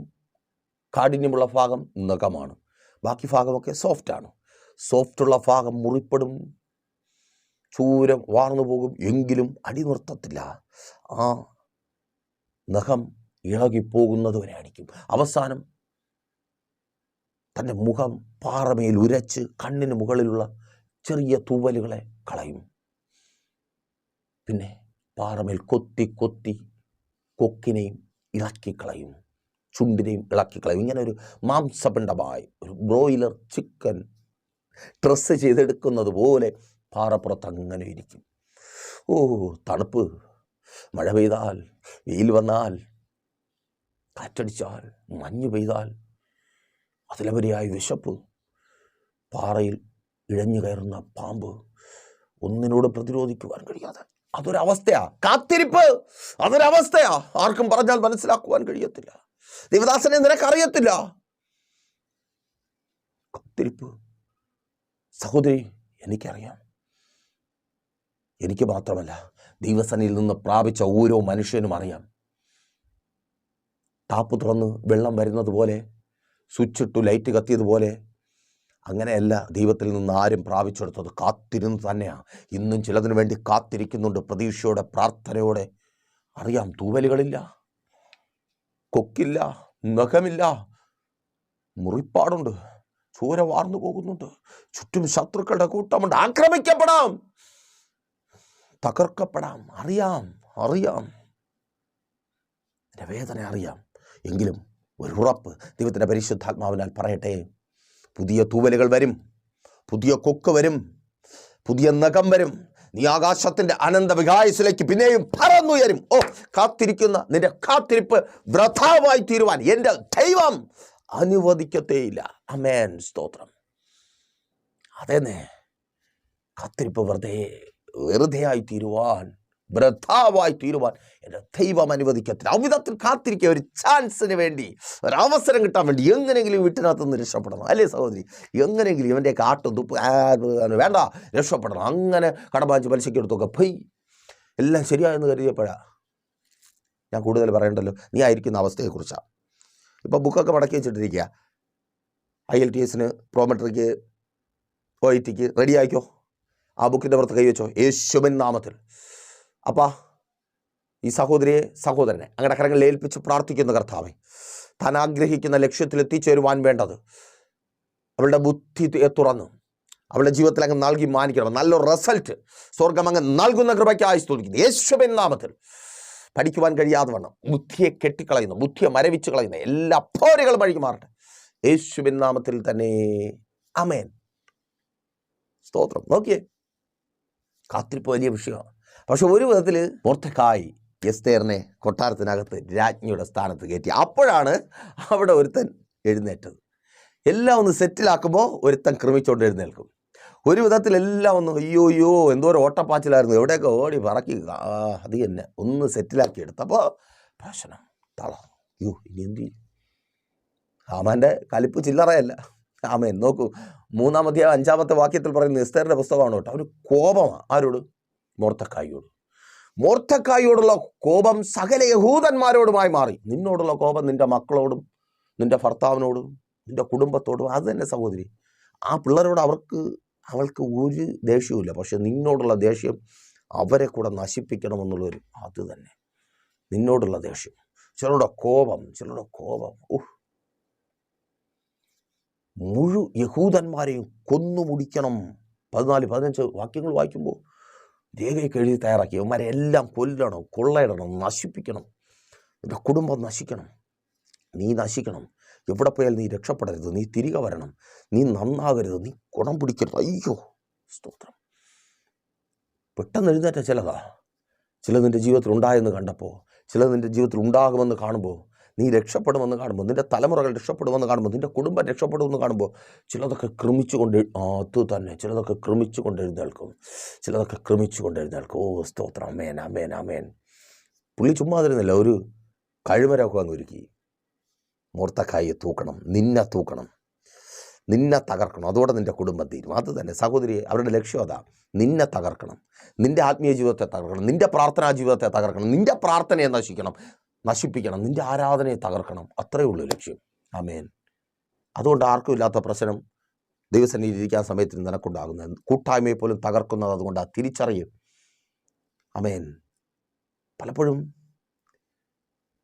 S1: കാഠിന്യമുള്ള ഭാഗം നഖമാണ്. ബാക്കി ഭാഗമൊക്കെ സോഫ്റ്റാണ്. സോഫ്റ്റുള്ള ഭാഗം മുറിപ്പെടും, ചൂരം വാർന്നു പോകും. എങ്കിലും അടി നിർത്തത്തില്ല. ആ നഖം ഇളകിപ്പോകുന്നത് വരെ അടിക്കും. അവസാനം തൻ്റെ മുഖം പാറമേൽ ഉരച്ച് കണ്ണിന് മുകളിലുള്ള ചെറിയ തൂവലുകളെ കളയും. പിന്നെ പാറമേൽ കൊത്തി കൊക്കിനെയും ഇളക്കിക്കളയും, ചുണ്ടിനെയും ഇളക്കിക്കളയും. ഇങ്ങനെ ഒരു മാംസപിണ്ഡമായി ഒരു ബ്രോയിലർ ചിക്കൻ ഡ്രസ്സ് ചെയ്തെടുക്കുന്നത് പോലെ പാറപ്പുറത്ത് അങ്ങനെ ഇരിക്കും. തണുപ്പ്, മഴ പെയ്താൽ, വെയിൽ വന്നാൽ, കാറ്റടിച്ചാൽ, മഞ്ഞ് പെയ്താൽ, അതിലവരെയായി വിശപ്പ്, പാറയിൽ ഇഴഞ്ഞു കയറുന്ന പാമ്പ്, ഒന്നിനോട് പ്രതിരോധിക്കുവാൻ കഴിയാതെ, അതൊരവസ്ഥയാ. കാത്തിരിപ്പ് അതൊരവസ്ഥയാ. ആർക്കും പറഞ്ഞാൽ മനസ്സിലാക്കുവാൻ കഴിയത്തില്ല. ദൈവദാസനെ നിനക്കറിയത്തില്ല. കാത്തിരിപ്പ്. സഹോദരി, എനിക്കറിയാം. എനിക്ക് മാത്രമല്ല, ദൈവസന്നിധിയിൽ നിന്ന് പ്രാപിച്ച ഓരോ മനുഷ്യനും അറിയാം. ടാപ്പ് തുറന്ന് വെള്ളം വരുന്നത് പോലെ, സ്വിച്ചിട്ടു ലൈറ്റ് കത്തിയതുപോലെ അങ്ങനെയല്ല ദൈവത്തിൽ നിന്ന് ആരും പ്രാപിച്ചെടുത്തത്. കാത്തിരുന്ന് തന്നെയാണ്. ഇന്നും ചിലതിനു വേണ്ടി കാത്തിരിക്കുന്നുണ്ട്, പ്രതീക്ഷയോടെ, പ്രാർത്ഥനയോടെ. അറിയാം, തൂവലുകളില്ല, കൊക്കില്ല, നഖമില്ല, മുറിപ്പാടുണ്ട്, ചോര വാർന്നു പോകുന്നുണ്ട്, ചുറ്റും ശത്രുക്കളുടെ കൂട്ടമുണ്ട്. ആക്രമിക്കപ്പെടാം, തകർക്കപ്പെടാം. അറിയാം, എൻ്റെ വേദന അറിയാം. എങ്കിലും ഒരു ഉറപ്പ് ദൈവത്തിൻ്റെ പരിശുദ്ധാത്മാവിനാൽ പറയട്ടെ, പുതിയ തൂവലുകൾ വരും, പുതിയ കൊക്ക് വരും, പുതിയ നഖം വരും. നീ ആകാശത്തിൻ്റെ അനന്ത വികായസിലേക്ക് പിന്നെയും പറന്നുയരും. കാത്തിരിക്കുന്ന നിന്റെ കാത്തിരിപ്പ് വൃഥാവായി തീരുവാൻ എൻ്റെ ദൈവം അനുവദിക്കത്തേയില്ല. ആമേൻ. സ്തോത്രം. അതേന്നെ, കാത്തിരിപ്പ് വെറുതെയായി തീരുവാൻ, വൃഥാവായി തീരുവാൻ എൻ്റെ ദൈവം അനുവദിക്കത്തില്ല. അവിധത്തിൽ കാത്തിരിക്കുക, ഒരു ചാൻസിന് വേണ്ടി, ഒരവസരം കിട്ടാൻ വേണ്ടി. എങ്ങനെയെങ്കിലും വീട്ടിനകത്ത് നിന്ന് രക്ഷപ്പെടണം, അല്ലേ സഹോദരി? എങ്ങനെയെങ്കിലും ഇവൻ്റെ കാട്ടും തുപ്പ് വേണ്ട, രക്ഷപ്പെടണം. അങ്ങനെ കടബാഞ്ച് പലിശയ്ക്ക് എടുത്തൊക്കെ പോയി എല്ലാം ശരിയായെന്ന് കരുതിയപ്പോഴാണ്. ഞാൻ കൂടുതൽ പറയണ്ടല്ലോ, നീ ആയിരിക്കുന്ന അവസ്ഥയെക്കുറിച്ചാണ്. ഇപ്പോൾ ബുക്കൊക്കെ മടക്കി വെച്ചിട്ടിരിക്കുക. IELTS, പ്രോമെട്രിക്ക്, OITക്ക് റെഡി ആയിക്കോ. ആ ബുക്കിൻ്റെ പുറത്ത് കൈവച്ചോ, യേശുവിൻ നാമത്തിൽ. അപ്പാ, ഈ സഹോദരിയെ, സഹോദരനെ അങ്ങയുടെ കരങ്ങളിൽ ഏൽപ്പിച്ച് പ്രാർത്ഥിക്കുന്ന കർത്താവേ, താൻ ആഗ്രഹിക്കുന്ന ലക്ഷ്യത്തിൽ എത്തിച്ചേരുവാൻ വേണ്ടത് അവളുടെ ബുദ്ധി തുറന്ന് അവളുടെ ജീവിതത്തിൽ അങ്ങ് നൽകി മാനിക്കണം. നല്ലൊരു റിസൾട്ട് സ്വർഗം അങ്ങ് നൽകുന്ന കൃപയ്ക്കായി സ്തുതിക്കുന്നു യേശുവിൻ നാമത്തിൽ. പഠിക്കുവാൻ കഴിയാതെ വണ്ണം ബുദ്ധിയെ കെട്ടിക്കളയുന്ന, ബുദ്ധിയെ മരവിച്ച് കളയുന്ന എല്ലാ പോരുകളും വഴിക്ക് മാറട്ടെ യേശുവിൻ നാമത്തിൽ തന്നെ. ആമേൻ. സ്തോത്രം. നോക്കിയേ, കാത്തിരിപ്പ് വലിയ വിഷയമാണ്. പക്ഷെ ഒരു വിധത്തിൽ മൊർദെഖായി എസ്തേറിനെ കൊട്ടാരത്തിനകത്ത് രാജ്ഞിയുടെ സ്ഥാനത്ത് കയറ്റി. അപ്പോഴാണ് അവിടെ ഒരുത്തൻ എഴുന്നേറ്റത്. എല്ലാം ഒന്ന് സെറ്റിലാക്കുമ്പോൾ ഒരുത്തൻ ക്രമിച്ചുകൊണ്ട് എഴുന്നേൽക്കും. ഒരു വിധത്തിൽ എല്ലാം ഒന്ന് അയ്യോ എന്തോരം ഓട്ടപ്പാച്ചിലായിരുന്നു, എവിടെയൊക്കെ ഓടി പറക്കി അത് തന്നെ ഒന്ന് സെറ്റിലാക്കി എടുത്തപ്പോൾ പ്രശ്നം തളർന്നു. ഇനി എന്ത് ചെയ്യും? ഹാമാൻ്റെ കലിപ്പ് ചില്ലറയല്ല. ആമേൻ. നോക്കൂ, 3-ാം അധ്യായം 5-ാമത്തെ വാക്യത്തിൽ പറയുന്ന എസ്തേറിൻ്റെ പുസ്തകമാണ് കേട്ടോ. അവന് കോപമാണ്. ആരോട്? മൊർദെഖായിയോട്. മൊർദെഖായിയോടുള്ള കോപം സകല യഹൂദന്മാരോടുമായി മാറി. നിന്നോടുള്ള കോപം നിൻ്റെ മക്കളോടും നിൻ്റെ ഭർത്താവിനോടും നിൻ്റെ കുടുംബത്തോടും. അത് തന്നെ സഹോദരി. ആ പിള്ളേരോട് അവൾക്ക് ഒരു ദേഷ്യവുമില്ല. പക്ഷെ നിന്നോടുള്ള ദേഷ്യം അവരെ കൂടെ നശിപ്പിക്കണമെന്നുള്ളൊരു അത് തന്നെ നിന്നോടുള്ള ദേഷ്യം. ചിലരുടെ കോപം യഹൂദന്മാരെയും കൊന്നുമുടിക്കണം. 14-15 വാക്യങ്ങൾ വായിക്കുമ്പോൾ രേഖയൊക്കെ എഴുതി തയ്യാറാക്കി. അവന്മാരെ എല്ലാം കൊല്ലണം, കൊള്ളയിടണം, നശിപ്പിക്കണം. നിൻ്റെ കുടുംബം നശിക്കണം, നീ നശിക്കണം. എവിടെ പോയാൽ നീ രക്ഷപ്പെടരുത്, നീ തിരികെ വരണം, നീ നന്നാകരുത്, നീ ഗുണം പിടിക്കരുത്. അയ്യോ സ്തോത്രം. പെട്ടെന്ന് എഴുന്നേറ്റ ചിലത് നിൻ്റെ ജീവിതത്തിൽ ഉണ്ടായെന്ന് കണ്ടപ്പോൾ, ചിലത് നിൻ്റെ ജീവിതത്തിൽ ഉണ്ടാകുമെന്ന് കാണുമ്പോൾ, നീ രക്ഷപ്പെടുമെന്ന് കാണുമ്പോൾ, നിൻ്റെ തലമുറകൾ രക്ഷപ്പെടുമെന്ന് കാണുമ്പോൾ, നിൻ്റെ കുടുംബം രക്ഷപ്പെടുമെന്ന് കാണുമ്പോൾ ചിലതൊക്കെ ക്രമിച്ചുകൊണ്ട് അത് തന്നെ ചിലതൊക്കെ ക്രമിച്ചുകൊണ്ട് എഴുന്നേൽക്കും. ഓ സ്തോത്രം. അമേൻ, അമേൻ, അമേൻ. പുള്ളി ചുമ്മാ തരുന്നില്ല, ഒരു കഴിമരമൊക്കെ അങ്ങ് ഒരുക്കി. മൊർദെഖായിയെ തൂക്കണം, നിന്നെ തൂക്കണം, നിന്നെ തകർക്കണം. അതോടെ നിൻ്റെ കുടുംബം തീരും. അത് തന്നെ സഹോദരിയെ, അവരുടെ ലക്ഷ്യം അതാ. നിന്നെ തകർക്കണം, നിൻ്റെ ആത്മീയ ജീവിതത്തെ തകർക്കണം, നിൻ്റെ പ്രാർത്ഥനാ ജീവിതത്തെ തകർക്കണം, നിൻ്റെ പ്രാർത്ഥനയെ നശിപ്പിക്കണം, നിൻ്റെ ആരാധനയെ തകർക്കണം. അത്രയേ ഉള്ളൂ ലക്ഷ്യം. ആമേൻ. അതുകൊണ്ട് ആർക്കും ഇല്ലാത്ത പ്രശ്നം ദൈവസന്നിധിയിൽ ഇരിക്കാൻ സമയത്ത് നിനക്കുണ്ടാകുന്നത്, കൂട്ടായ്മയെ പോലും തകർക്കുന്നത് അതുകൊണ്ട് തിരിച്ചറിയും. ആമേൻ. പലപ്പോഴും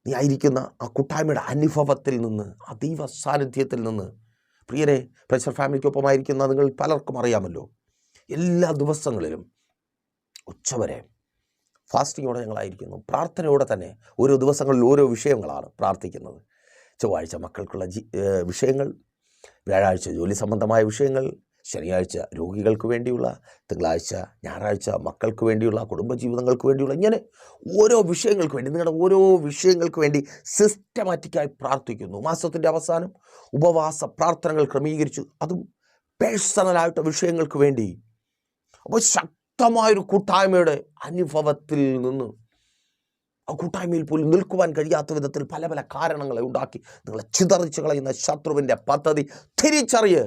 S1: നീ ആയിരിക്കുന്ന ആ കൂട്ടായ്മയുടെ അനുഭവത്തിൽ നിന്ന്, ആ ദൈവ സാന്നിധ്യത്തിൽ നിന്ന്, പ്രിയരെ, പ്രഷർ ഫാമിലിക്കൊപ്പമായിരിക്കുന്ന നിങ്ങൾ പലർക്കും അറിയാമല്ലോ, എല്ലാ ദിവസങ്ങളിലും ഉച്ചവരെ ഫാസ്റ്റിങ്ങോടെ ഞങ്ങളായിരിക്കുന്നു. പ്രാർത്ഥനയോടെ തന്നെ ഓരോ ദിവസങ്ങളിൽ ഓരോ വിഷയങ്ങളാണ് പ്രാർത്ഥിക്കുന്നത്. ചൊവ്വാഴ്ച മക്കൾക്കുള്ള വിഷയങ്ങൾ, വ്യാഴാഴ്ച ജോലി സംബന്ധമായ വിഷയങ്ങൾ, ശനിയാഴ്ച രോഗികൾക്ക് വേണ്ടിയുള്ള, തിങ്കളാഴ്ച ഞായറാഴ്ച മക്കൾക്ക് വേണ്ടിയുള്ള, കുടുംബജീവിതങ്ങൾക്ക് വേണ്ടിയുള്ള, ഇങ്ങനെ ഓരോ വിഷയങ്ങൾക്ക് വേണ്ടി, നിങ്ങളുടെ ഓരോ വിഷയങ്ങൾക്ക് വേണ്ടി സിസ്റ്റമാറ്റിക്കായി പ്രാർത്ഥിക്കുന്നു. മാസത്തിൻ്റെ അവസാനം ഉപവാസ പ്രാർത്ഥനകൾ ക്രമീകരിച്ചു, അതും പേഴ്സണലായിട്ട് വിഷയങ്ങൾക്ക് വേണ്ടി. അപ്പോൾ ശക്തമായൊരു കൂട്ടായ്മയുടെ അനുഭവത്തിൽ നിന്ന്, ആ കൂട്ടായ്മയിൽ പോലും നിൽക്കുവാൻ കഴിയാത്ത വിധത്തിൽ പല പല കാരണങ്ങളെ ഉണ്ടാക്കി നിങ്ങളെ ചിതറിച്ച് കളയുന്ന ശത്രുവിൻ്റെ പദ്ധതി തിരിച്ചറിയ്.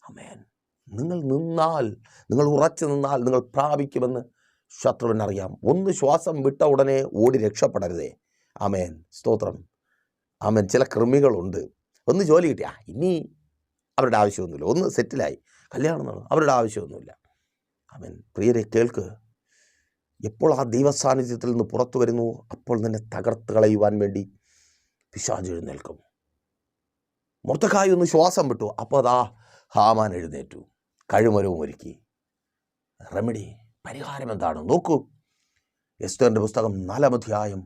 S1: ആമേൻ. നിങ്ങൾ ഉറച്ചു നിന്നാൽ നിങ്ങൾ പ്രാപിക്കുമെന്ന് ശത്രുവിനറിയാം. ഒന്ന് ശ്വാസം വിട്ട ഉടനെ ഓടി രക്ഷപ്പെടരുതേ. ആമേൻ. സ്തോത്രം. ആമേൻ. ചില കൃമികളുണ്ട്. ഒന്ന് ജോലി കിട്ടിയ ഇനി അവരുടെ ആവശ്യമൊന്നുമില്ല, ഒന്ന് സെറ്റിലായി, കല്യാണം നടന്നു, അവരുടെ ആവശ്യമൊന്നുമില്ല. ആമേൻ. പ്രിയരെ, കേൾക്ക്. എപ്പോൾ ആ ദൈവസാന്നിധ്യത്തിൽ നിന്ന് പുറത്തു വരുന്നു, അപ്പോൾ നിന്നെ തകർത്ത് കളയുവാൻ വേണ്ടി പിശാച് എഴുന്നേൽക്കും. മൊർദെഖായി ഒന്ന് ശ്വാസം വിട്ടു, അപ്പോൾ അതാ ഹാമാൻ എഴുന്നേറ്റു, കഴിമരവും ഒരുക്കി. റെമഡി, പരിഹാരം എന്താണ്? നോക്കൂ, എസ്തേറിൻ്റെ പുസ്തകം 4-ാം അധ്യായം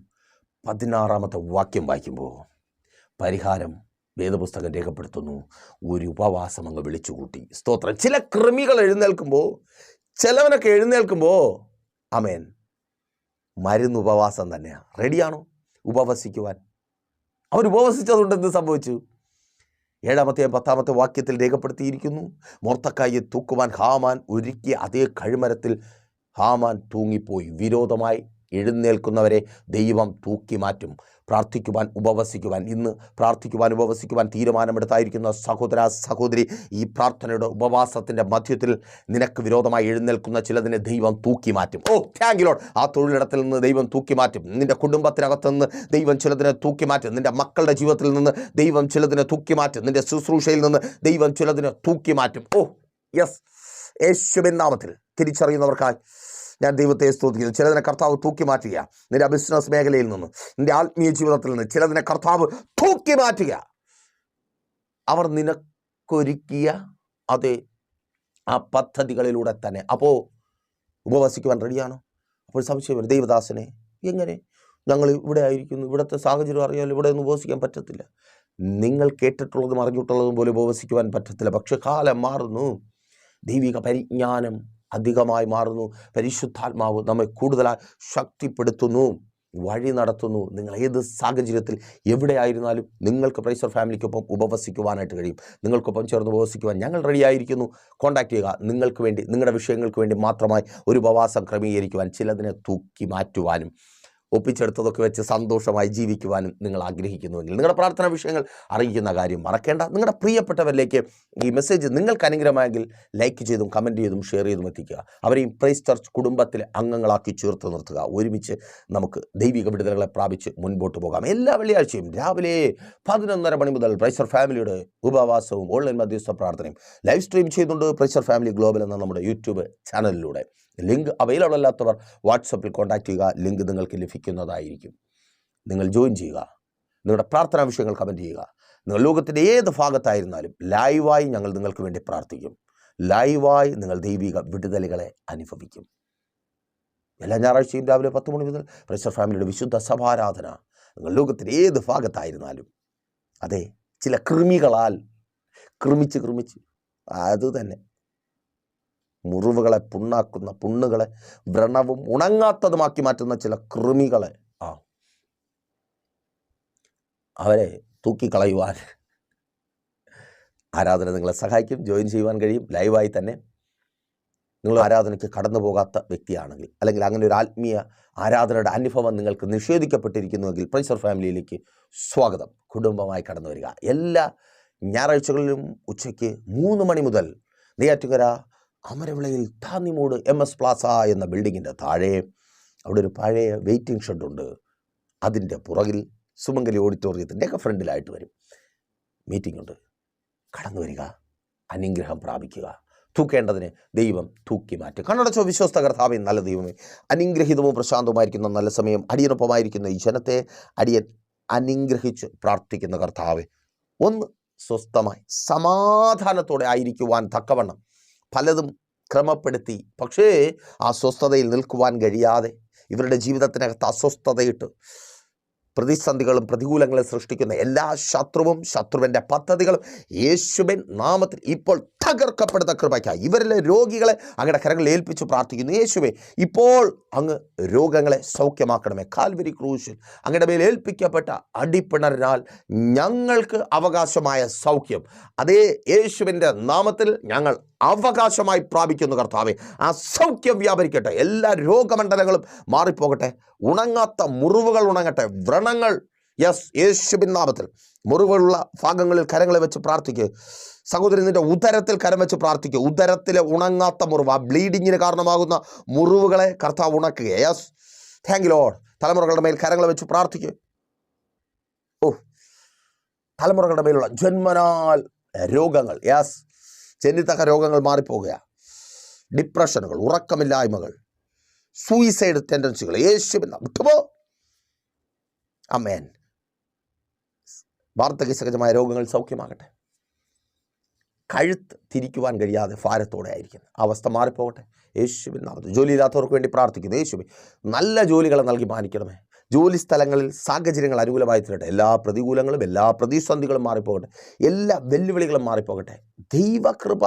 S1: 16-ാമത്തെ വാക്യം വായിക്കുമ്പോൾ പരിഹാരം വേദപുസ്തകം രേഖപ്പെടുത്തുന്നു. ഒരു ഉപവാസം അങ്ങ് വിളിച്ചുകൂട്ടി. സ്തോത്രം. ചില കൃമികൾ ചിലവനൊക്കെ എഴുന്നേൽക്കുമ്പോൾ ആമേൻ, മരുന്ന് ഉപവാസം തന്നെയാണ്. റെഡിയാണോ ഉപവസിക്കുവാൻ? അവർ ഉപവസിച്ചതുകൊണ്ട് എന്ത് സംഭവിച്ചു? 7-ാമത്തെയും 10-ാമത്തെ വാക്യത്തിൽ രേഖപ്പെടുത്തിയിരിക്കുന്നു, മൊർദെഖായിയെ തൂക്കുവാൻ ഹാമാൻ ഒരുക്കിയ അതേ കഴുമരത്തിൽ ഹാമാൻ തൂങ്ങിപ്പോയി. വിരോധമായി എഴുന്നേൽക്കുന്നവരെ ദൈവം തൂക്കി മാറ്റും. പ്രാർത്ഥിക്കുവാൻ ഉപവസിക്കുവാൻ, ഇന്ന് പ്രാർത്ഥിക്കുവാൻ ഉപവസിക്കുവാൻ തീരുമാനമെടുത്തായിരിക്കുന്ന സഹോദര സഹോദരി, ഈ പ്രാർത്ഥനയുടെ ഉപവാസത്തിൻ്റെ മധ്യത്തിൽ നിനക്ക് വിരോധമായി എഴുന്നേൽക്കുന്ന ചിലതിനെ ദൈവം തൂക്കി മാറ്റും. ഓ താങ്ക് യു ലോർഡ്. ആ തൊഴിലിടത്തിൽ നിന്ന് ദൈവം തൂക്കി മാറ്റും. നിൻ്റെ കുടുംബത്തിനകത്ത് നിന്ന് ദൈവം ചിലതിനെ തൂക്കി മാറ്റും. നിൻ്റെ മക്കളുടെ ജീവിതത്തിൽ നിന്ന് ദൈവം ചിലതിനെ തൂക്കി മാറ്റും. നിൻ്റെ ശുശ്രൂഷയിൽ നിന്ന് ദൈവം ചിലതിനെ തൂക്കി മാറ്റും. ഓ യെസ്, യേശുവിൻ നാമത്തിൽ തിരിച്ചറിയുന്നവർക്കായി ഞാൻ ദൈവത്തെ സ്തുതിക്കുന്നു. ചിലതിനെ കർത്താവ് തൂക്കി മാറ്റുക. നിൻ്റെ ബിസിനസ് മേഖലയിൽ നിന്ന്, നിൻ്റെ ആത്മീയ ജീവിതത്തിൽ നിന്ന് ചിലതിനെ കർത്താവ് തൂക്കി മാറ്റുക. അവർ നിനക്കൊരുക്കിയ അതേ ആ പദ്ധതികളിലൂടെ തന്നെ. അപ്പോൾ ഉപവസിക്കുവാൻ റെഡിയാണോ? അപ്പോൾ സംശയം വരും, ദൈവദാസനെ എങ്ങനെ, ഞങ്ങൾ ഇവിടെ ആയിരിക്കുന്നു, ഇവിടുത്തെ സാഹചര്യം അറിയാമല്ലോ, ഇവിടെ ഒന്നും ഉപവസിക്കാൻ പറ്റത്തില്ല. നിങ്ങൾ കേട്ടിട്ടുള്ളതും അറിഞ്ഞിട്ടുള്ളതും പോലെ ഉപവസിക്കുവാൻ പറ്റത്തില്ല. പക്ഷെ കാലം മാറുന്നു, ദൈവിക പരിജ്ഞാനം അധികമായി മാറുന്നു, പരിശുദ്ധാത്മാവ് നമ്മെ കൂടുതലായി ശക്തിപ്പെടുത്തുന്നു, വഴി നടത്തുന്നു. നിങ്ങൾ ഏത് സാഹചര്യത്തിൽ എവിടെയായിരുന്നാലും നിങ്ങൾക്ക് പ്രൈസർ ഫാമിലിക്കൊപ്പം ഉപവസിക്കുവാനായിട്ട് കഴിയും. നിങ്ങൾക്കൊപ്പം ചേർന്ന് ഉപവസിക്കുവാൻ ഞങ്ങൾ റെഡിയായിരിക്കുന്നു. കോൺടാക്ട് ചെയ്യുക. നിങ്ങൾക്ക് വേണ്ടി, നിങ്ങളുടെ വിഷയങ്ങൾക്ക് വേണ്ടി മാത്രമായി ഒരു ഉപവാസം ക്രമീകരിക്കുവാൻ, ചിലതിനെ തൂക്കി മാറ്റുവാനും ഒപ്പിച്ചെടുത്തതൊക്കെ വെച്ച് സന്തോഷമായി ജീവിക്കുവാനും നിങ്ങൾ ആഗ്രഹിക്കുന്നുവെങ്കിൽ നിങ്ങളുടെ പ്രാർത്ഥനാ വിഷയങ്ങൾ അറിയിക്കുന്ന കാര്യം മറക്കേണ്ട. നിങ്ങളുടെ പ്രിയപ്പെട്ടവരിലേക്ക് ഈ മെസ്സേജ് നിങ്ങൾക്ക് അനുഗ്രഹമായെങ്കിൽ ലൈക്ക് ചെയ്തും കമൻറ്റ് ചെയ്തും ഷെയർ ചെയ്തും എത്തിക്കുക. അവരെയും പ്രൈസ് ചർച്ച് കുടുംബത്തിലെ അംഗങ്ങളാക്കി ചേർത്ത് നിർത്തുക. ഒരുമിച്ച് നമുക്ക് ദൈവിക വിടുതലുകളെ പ്രാപിച്ച് മുൻപോട്ട് പോകാം. എല്ലാ വെള്ളിയാഴ്ചയും രാവിലെ 11:30 മണി മുതൽ പ്രൈസർ ഫാമിലിയുടെ ഉപവാസവും ഓൺലൈൻ മധ്യസ്ഥ പ്രാർത്ഥനയും ലൈവ് സ്ട്രീം ചെയ്യുന്നുണ്ട് പ്രൈസർ ഫാമിലി ഗ്ലോബൽ എന്ന നമ്മുടെ യൂട്യൂബ് ചാനലിലൂടെ. ലിങ്ക് അവൈലബിൾ അല്ലാത്തവർ വാട്സപ്പിൽ കോൺടാക്ട് ചെയ്യുക. ലിങ്ക് നിങ്ങൾക്ക് ലഭിക്കുന്നതായിരിക്കും. നിങ്ങൾ ജോയിൻ ചെയ്യുക. നിങ്ങളുടെ പ്രാർത്ഥനാ വിഷയങ്ങൾ കമൻറ്റ് ചെയ്യുക. നിങ്ങൾ ലോകത്തിൻ്റെ ഏത് ഭാഗത്തായിരുന്നാലും ലൈവായി ഞങ്ങൾ നിങ്ങൾക്ക് വേണ്ടി പ്രാർത്ഥിക്കും. ലൈവായി നിങ്ങൾ ദൈവിക വിടുതലുകളെ അനുഭവിക്കും. എല്ലാ ഞായറാഴ്ചയും രാവിലെ 10 മണി മുതൽ പ്രൈസർ ഫാമിലിയുടെ വിശുദ്ധ സഭാരാധന. നിങ്ങൾ ലോകത്തിൻ്റെ ഏത് ഭാഗത്തായിരുന്നാലും, അതെ, ചില കൃമികളാൽ കൃമിച്ച് അത് തന്നെ മുറിവുകളെ പുണ്ണാക്കുന്ന, പുണ്ണുകളെ വ്രണവും ഉണങ്ങാത്തതുമാക്കി മാറ്റുന്ന ചില കൃമികളെ അവരെ തൂക്കിക്കളയുവാൻ ആരാധന നിങ്ങളെ സഹായിക്കും. ജോയിൻ ചെയ്യുവാൻ കഴിയും ലൈവായി തന്നെ. നിങ്ങൾ ആരാധനയ്ക്ക് കടന്നു പോകാത്ത വ്യക്തിയാണെങ്കിൽ, അല്ലെങ്കിൽ അങ്ങനെ ഒരു ആത്മീയ ആരാധനയുടെ അനുഭവം നിങ്ങൾക്ക് നിഷേധിക്കപ്പെട്ടിരിക്കുന്നുവെങ്കിൽ പ്രൈസർ ഫാമിലിയിലേക്ക് സ്വാഗതം. കുടുംബമായി കടന്നു വരിക. എല്ലാ ഞായറാഴ്ചകളിലും ഉച്ചയ്ക്ക് 3 മണി മുതൽ നെയ്യാറ്റിൻകര അമരവിളയിൽ താന്നിമൂട് MS പ്ലാസ എന്ന ബിൽഡിങ്ങിൻ്റെ താഴെ അവിടെ ഒരു പഴയ വെയിറ്റിംഗ് ഷെഡുണ്ട്. അതിൻ്റെ പുറകിൽ സുമംഗലി ഓഡിറ്റോറിയത്തിൻ്റെയൊക്കെ ഫ്രണ്ടിലായിട്ട് വരും. മീറ്റിംഗ് ഉണ്ട്. കടന്നു വരിക, അനുഗ്രഹം പ്രാപിക്കുക. തൂക്കേണ്ടതിനെ ദൈവം തൂക്കി മാറ്റും. കണ്ണടച്ചോ വിശ്വസ്ത കർത്താവേ, നല്ല ദൈവമേ, അനുഗ്രഹീതവും പ്രശാന്തവുമായിരിക്കുന്ന നല്ല സമയം അടിയനൊപ്പമായിരിക്കുന്ന ഈ ജനത്തെ അടിയൻ അനുഗ്രഹിച്ച് പ്രാർത്ഥിക്കുന്ന കർത്താവേ, ഒന്ന് സ്വസ്ഥമായി സമാധാനത്തോടെ ആയിരിക്കുവാൻ തക്കവണ്ണം പലതും ക്രമപ്പെടുത്തി, പക്ഷേ ആ സ്വസ്ഥതയിൽ നിൽക്കുവാൻ കഴിയാതെ ഇവരുടെ ജീവിതത്തിനകത്ത് അസ്വസ്ഥതയിട്ട് പ്രതിസന്ധികളും പ്രതികൂലങ്ങളും സൃഷ്ടിക്കുന്ന എല്ലാ ശത്രുവും, ശത്രുവിൻ്റെ പദ്ധതികളും യേശുവിൻ നാമത്തിൽ ഇപ്പോൾ തകർക്കപ്പെടുന്ന കൃപയ്ക്കായി ഇവരിലെ രോഗികളെ അങ്ങയുടെ കരങ്ങളിൽ ഏൽപ്പിച്ച് പ്രാർത്ഥിക്കുന്നു. യേശുവേ, ഇപ്പോൾ അങ്ങ് രോഗങ്ങളെ സൗഖ്യമാക്കണമേ. കാൽവരി ക്രൂശിൽ അങ്ങയുടെ മേൽ ഏൽപ്പിക്കപ്പെട്ട അടിപ്പിണരാൽ ഞങ്ങൾക്ക് അവകാശമായ സൗഖ്യം അതേ യേശുവിൻ്റെ നാമത്തിൽ ഞങ്ങൾ അവകാശമായി പ്രാപിക്കുന്നു. കർത്താവേ, ആ സൗഖ്യം വ്യാപരിക്കട്ടെ. എല്ലാ രോഗമണ്ഡലങ്ങളും മാറിപ്പോകട്ടെ. ഉണങ്ങാത്ത മുറിവുകൾ ഉണങ്ങട്ടെ. വ്രണങ്ങൾ യേശുവിൻ നാമത്തിൽ മുറിവുള്ള ഭാഗങ്ങളിൽ കരങ്ങളെ വെച്ച് പ്രാർത്ഥിക്കുക. സഹോദരി, നിന്റെ ഉദരത്തിൽ കരം വെച്ച് പ്രാർത്ഥിക്കുക. ഉദരത്തിലെ ഉണങ്ങാത്ത മുറിവ്, ആ ബ്ലീഡിങ്ങിന് കാരണമാകുന്ന മുറിവുകളെ കർത്താവ് ഉണക്കുക. Thank you Lord. തലമുറകളുടെ മേൽ കരങ്ങളെ വെച്ച് പ്രാർത്ഥിക്കുക. തലമുറകളുടെ മേലുള്ള ജന്മനാൽ രോഗങ്ങൾ, ജനിതക രോഗങ്ങൾ മാറിപ്പോകുക. ഡിപ്രഷനുകൾ, ഉറക്കമില്ലായ്മകൾ, സൂയിസൈഡ് ടെൻഡൻസികൾ യേശുവിൻ വിട്ടുപോ. ആമേൻ. വാർദ്ധക്യസഹജമായ രോഗങ്ങൾ സൗഖ്യമാകട്ടെ. കഴുത്ത് തിരിക്കുവാൻ കഴിയാതെ ഭാരത്തോടെ ആയിരിക്കുന്നു, അവസ്ഥ മാറിപ്പോകട്ടെ യേശുവിൻ നാമത്തിൽ. ജോലിയില്ലാത്തവർക്ക് വേണ്ടി പ്രാർത്ഥിക്കുന്നു. യേശുവേ, നല്ല ജോലികളെ നൽകി മാനിക്കണമേ. ജോലി സ്ഥലങ്ങളിൽ സാഹചര്യങ്ങൾ അനുകൂലമായി തീരട്ടെ. എല്ലാ പ്രതികൂലങ്ങളും, എല്ലാ പ്രതിസന്ധികളും മാറിപ്പോകട്ടെ. എല്ലാ വെല്ലുവിളികളും മാറിപ്പോകട്ടെ. ദൈവകൃപ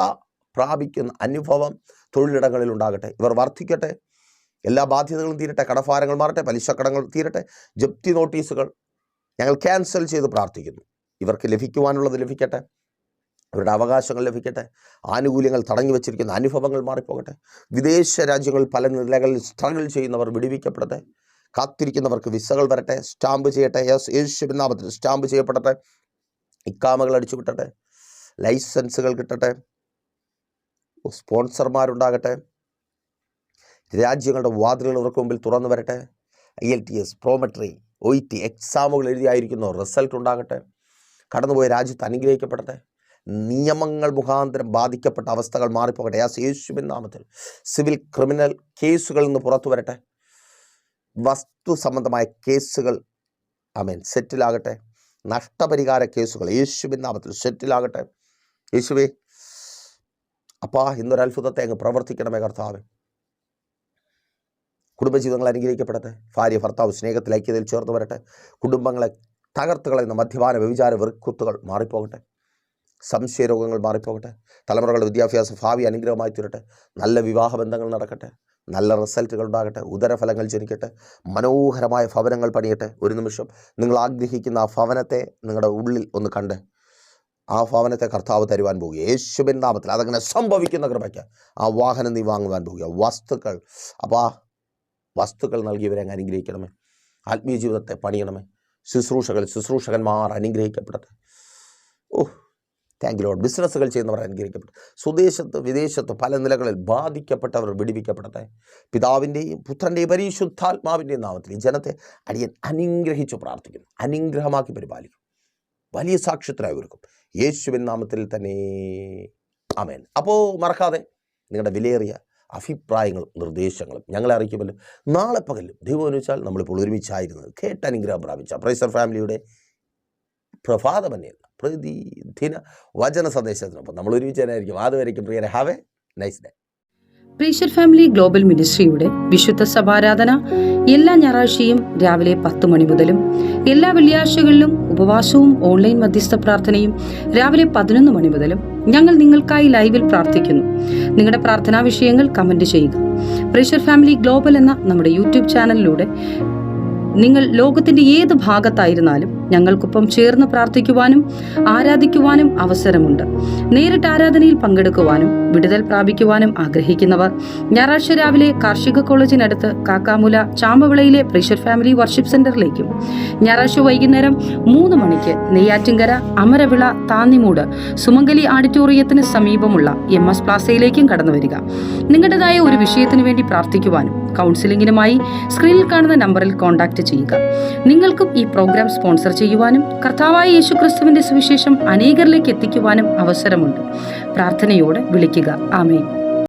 S1: പ്രാപിക്കുന്ന അനുഭവം തൊഴിലിടങ്ങളിൽ ഉണ്ടാകട്ടെ. ഇവർ വർദ്ധിക്കട്ടെ. എല്ലാ ബാധ്യതകളും തീരട്ടെ. കടഭാരങ്ങൾ മാറട്ടെ. പലിശക്കടങ്ങൾ തീരട്ടെ. ജപ്തി നോട്ടീസുകൾ ഞങ്ങൾ ക്യാൻസൽ ചെയ്ത് പ്രാർത്ഥിക്കുന്നു. ഇവർക്ക് ലഭിക്കുവാനുള്ളത് ലഭിക്കട്ടെ. അവരുടെ അവകാശങ്ങൾ ലഭിക്കട്ടെ. ആനുകൂല്യങ്ങൾ തടഞ്ഞു വച്ചിരിക്കുന്ന അനുഭവങ്ങൾ മാറിപ്പോകട്ടെ. വിദേശ രാജ്യങ്ങളിൽ പല നിലകളിൽ സ്ട്രഗിൾ ചെയ്യുന്നവർ വിടുവിക്കപ്പെടട്ടെ. കാത്തിരിക്കുന്നവർക്ക് വിസകൾ വരട്ടെ. സ്റ്റാമ്പ് ചെയ്യട്ടെ. യേശുവിൻ നാമത്തിൽ സ്റ്റാമ്പ് ചെയ്യപ്പെടട്ടെ. ഇക്കാമകൾ അടിച്ചു വിട്ടട്ടെ. ലൈസൻസുകൾ കിട്ടട്ടെ. സ്പോൺസർമാരുണ്ടാകട്ടെ. രാജ്യങ്ങളുടെ വാതിലുകൾ അവർക്ക് മുമ്പിൽ തുറന്നു വരട്ടെ. IELTS, പ്രോമെട്രി, OET എക്സാമുകൾ എഴുതിയായിരിക്കുന്നു, റിസൾട്ട് ഉണ്ടാകട്ടെ. കടന്നുപോയ രാജ്യത്ത് അനുഗ്രഹിക്കപ്പെടട്ടെ. നിയമങ്ങൾ മുഖാന്തരം ബാധിക്കപ്പെട്ട അവസ്ഥകൾ മാറിപ്പോകട്ടെ. യേശുവിൻ നാമത്തിൽ സിവിൽ ക്രിമിനൽ കേസുകളിൽ നിന്ന് പുറത്തു വരട്ടെ. വസ്തു സംബന്ധമായ കേസുകൾ സെറ്റിലാകട്ടെ. നഷ്ടപരിഹാര കേസുകൾ യേശുവിൻ നാമത്തിൽ സെറ്റിലാകട്ടെ. യേശുവേ, അപ്പാ ഇന്നൊരു അത്ഭുതത്തെ അങ്ങ് പ്രവർത്തിക്കണമേ കർത്താവേ. കുടുംബജീവിതങ്ങൾ അനുഗ്രഹിക്കപ്പെടട്ടെ. ഭാര്യ ഭർത്താവ് സ്നേഹത്തിൽ ഐക്യതയിൽ ചേർന്ന് വരട്ടെ. കുടുംബങ്ങളെ തകർത്ത് കളയുന്ന മദ്യപാന വ്യഭിചാര വെറുക്കുത്തുകൾ മാറിപ്പോകട്ടെ. സംശയരോഗങ്ങൾ മാറിപ്പോകട്ടെ. തലമുറകളുടെ വിദ്യാഭ്യാസ ഭാവി അനുഗ്രഹമായി തീരട്ടെ. നല്ല വിവാഹ ബന്ധങ്ങൾ നടക്കട്ടെ. നല്ല റിസൾട്ടുകൾ ഉണ്ടാകട്ടെ. ഉദരഫലങ്ങൾ ജനിക്കട്ടെ. മനോഹരമായ ഭവനങ്ങൾ പണിയട്ടെ. ഒരു നിമിഷം നിങ്ങൾ ആഗ്രഹിക്കുന്ന ആ ഭവനത്തെ നിങ്ങളുടെ ഉള്ളിൽ ഒന്ന് കണ്ട് ആ ഭവനത്തെ കർത്താവ് തരുവാൻ പോകുക യേശുവിൻ നാമത്തിൽ. അതങ്ങനെ സംഭവിക്കുന്ന കൃപയ്ക്ക് ആ വാഹനം നീ വാങ്ങുവാൻ പോകുക. വസ്തുക്കൾ, അപ്പോൾ ആ വസ്തുക്കൾ നൽകിയവരെ അങ്ങ് അനുഗ്രഹിക്കണമേ. ആത്മീയ ജീവിതത്തെ പണിയണമേ. ശുശ്രൂഷകന്മാർ അനുഗ്രഹിക്കപ്പെടട്ടെ. Thank you Lord. ബിസിനസ്സുകൾ ചെയ്യുന്നവർ അനുഗ്രഹിക്കപ്പെട്ടെ. സ്വദേശത്ത് വിദേശത്ത് പല നിലകളിൽ ബാധിക്കപ്പെട്ടവർ വിടുവിക്കപ്പെടട്ടെ. പിതാവിൻ്റെയും പുത്രൻ്റെയും പരിശുദ്ധാത്മാവിൻ്റെയും നാമത്തിൽ ഈ ജനത്തെ അടിയൻ അനുഗ്രഹിച്ചു പ്രാർത്ഥിക്കുന്നു. അനുഗ്രഹമാക്കി പരിപാലിക്കും. വലിയ സാക്ഷ്യത്തിനായവർക്കും യേശുവിൻ നാമത്തിൽ തന്നെ ആമേൻ. അപ്പോൾ മറക്കാതെ നിങ്ങളുടെ വിലയേറിയ അഭിപ്രായങ്ങളും നിർദ്ദേശങ്ങളും ഞങ്ങളെ അറിയിക്കുമല്ലോ. നാളെ പകലും ദൈവം അനുവദിച്ചാൽ നമ്മളിപ്പോൾ ഒരുമിച്ചായിരുന്നത് കേട്ട് അനുഗ്രഹം പ്രാപിച്ച പ്രൈസർ ഫാമിലിയുടെ പ്രഭാതമന്യ പ്രതിദിന വചന സന്ദേശത്തിനൊപ്പം നമ്മൾ ഒരുമിച്ചായിരിക്കും. അതുവരെയ്ക്കും പ്രിയരെ, ഹാവ് എ നൈസ് ഡേ.
S2: പ്രേഷർ ഫാമിലി ഗ്ലോബൽ മിനിസ്ട്രിയുടെ വിശുദ്ധ സഭാരാധന എല്ലാ ഞായറാഴ്ചയും രാവിലെ 10 മണി മുതലും എല്ലാ വെള്ളിയാഴ്ചകളിലും ഉപവാസവും ഓൺലൈൻ മധ്യസ്ഥ പ്രാർത്ഥനയും രാവിലെ 11 മണി മുതലും ഞങ്ങൾ നിങ്ങൾക്കായി ലൈവിൽ പ്രാർത്ഥിക്കുന്നു. നിങ്ങളുടെ പ്രാർത്ഥനാ വിഷയങ്ങൾ കമന്റ് ചെയ്യുക. പ്രേഷർ ഫാമിലി ഗ്ലോബൽ എന്ന നമ്മുടെ യൂട്യൂബ് ചാനലിലൂടെ നിങ്ങൾ ലോകത്തിന്റെ ഏത് ഭാഗത്തായിരുന്നാലും ഞങ്ങൾക്കൊപ്പം ചേർന്ന് പ്രാർത്ഥിക്കുവാനും ആരാധിക്കുവാനും അവസരമുണ്ട്. നേരിട്ട് ആരാധനയിൽ പങ്കെടുക്കുവാനും വിടുതൽ പ്രാപിക്കുവാനും ആഗ്രഹിക്കുന്നവർ ഞായറാഴ്ച രാവിലെ കാർഷിക കോളേജിനടുത്ത് കാക്കാമുല ചാമ്പവിളയിലെ പ്രേഷർ ഫാമിലി വർഷിപ്പ് സെന്ററിലേക്കും ഞായറാഴ്ച വൈകുന്നേരം 3 മണിക്ക് നെയ്യാറ്റിൻകര അമരവിള താന്നിമൂട് സുമംഗലി ഓഡിറ്റോറിയത്തിന് സമീപമുള്ള MS പ്ലാസയിലേക്കും കടന്നു വരിക. നിങ്ങളുടേതായ ഒരു വിഷയത്തിനു വേണ്ടി പ്രാർത്ഥിക്കുവാനും കൗൺസിലിംഗിനുമായി സ്ക്രീനിൽ കാണുന്ന നമ്പറിൽ കോൺടാക്ട് ചെയ്യുക. നിങ്ങൾക്കും ഈ പ്രോഗ്രാം സ്പോൺസർ ചെയ്യുവാനും കർത്താവായ യേശുക്രിസ്തുവിന്റെ സുവിശേഷം അനേകരിലേക്ക് എത്തിക്കുവാനും അവസരമുണ്ട്. പ്രാർത്ഥനയോടെ വിളിക്കുക. ആമേൻ.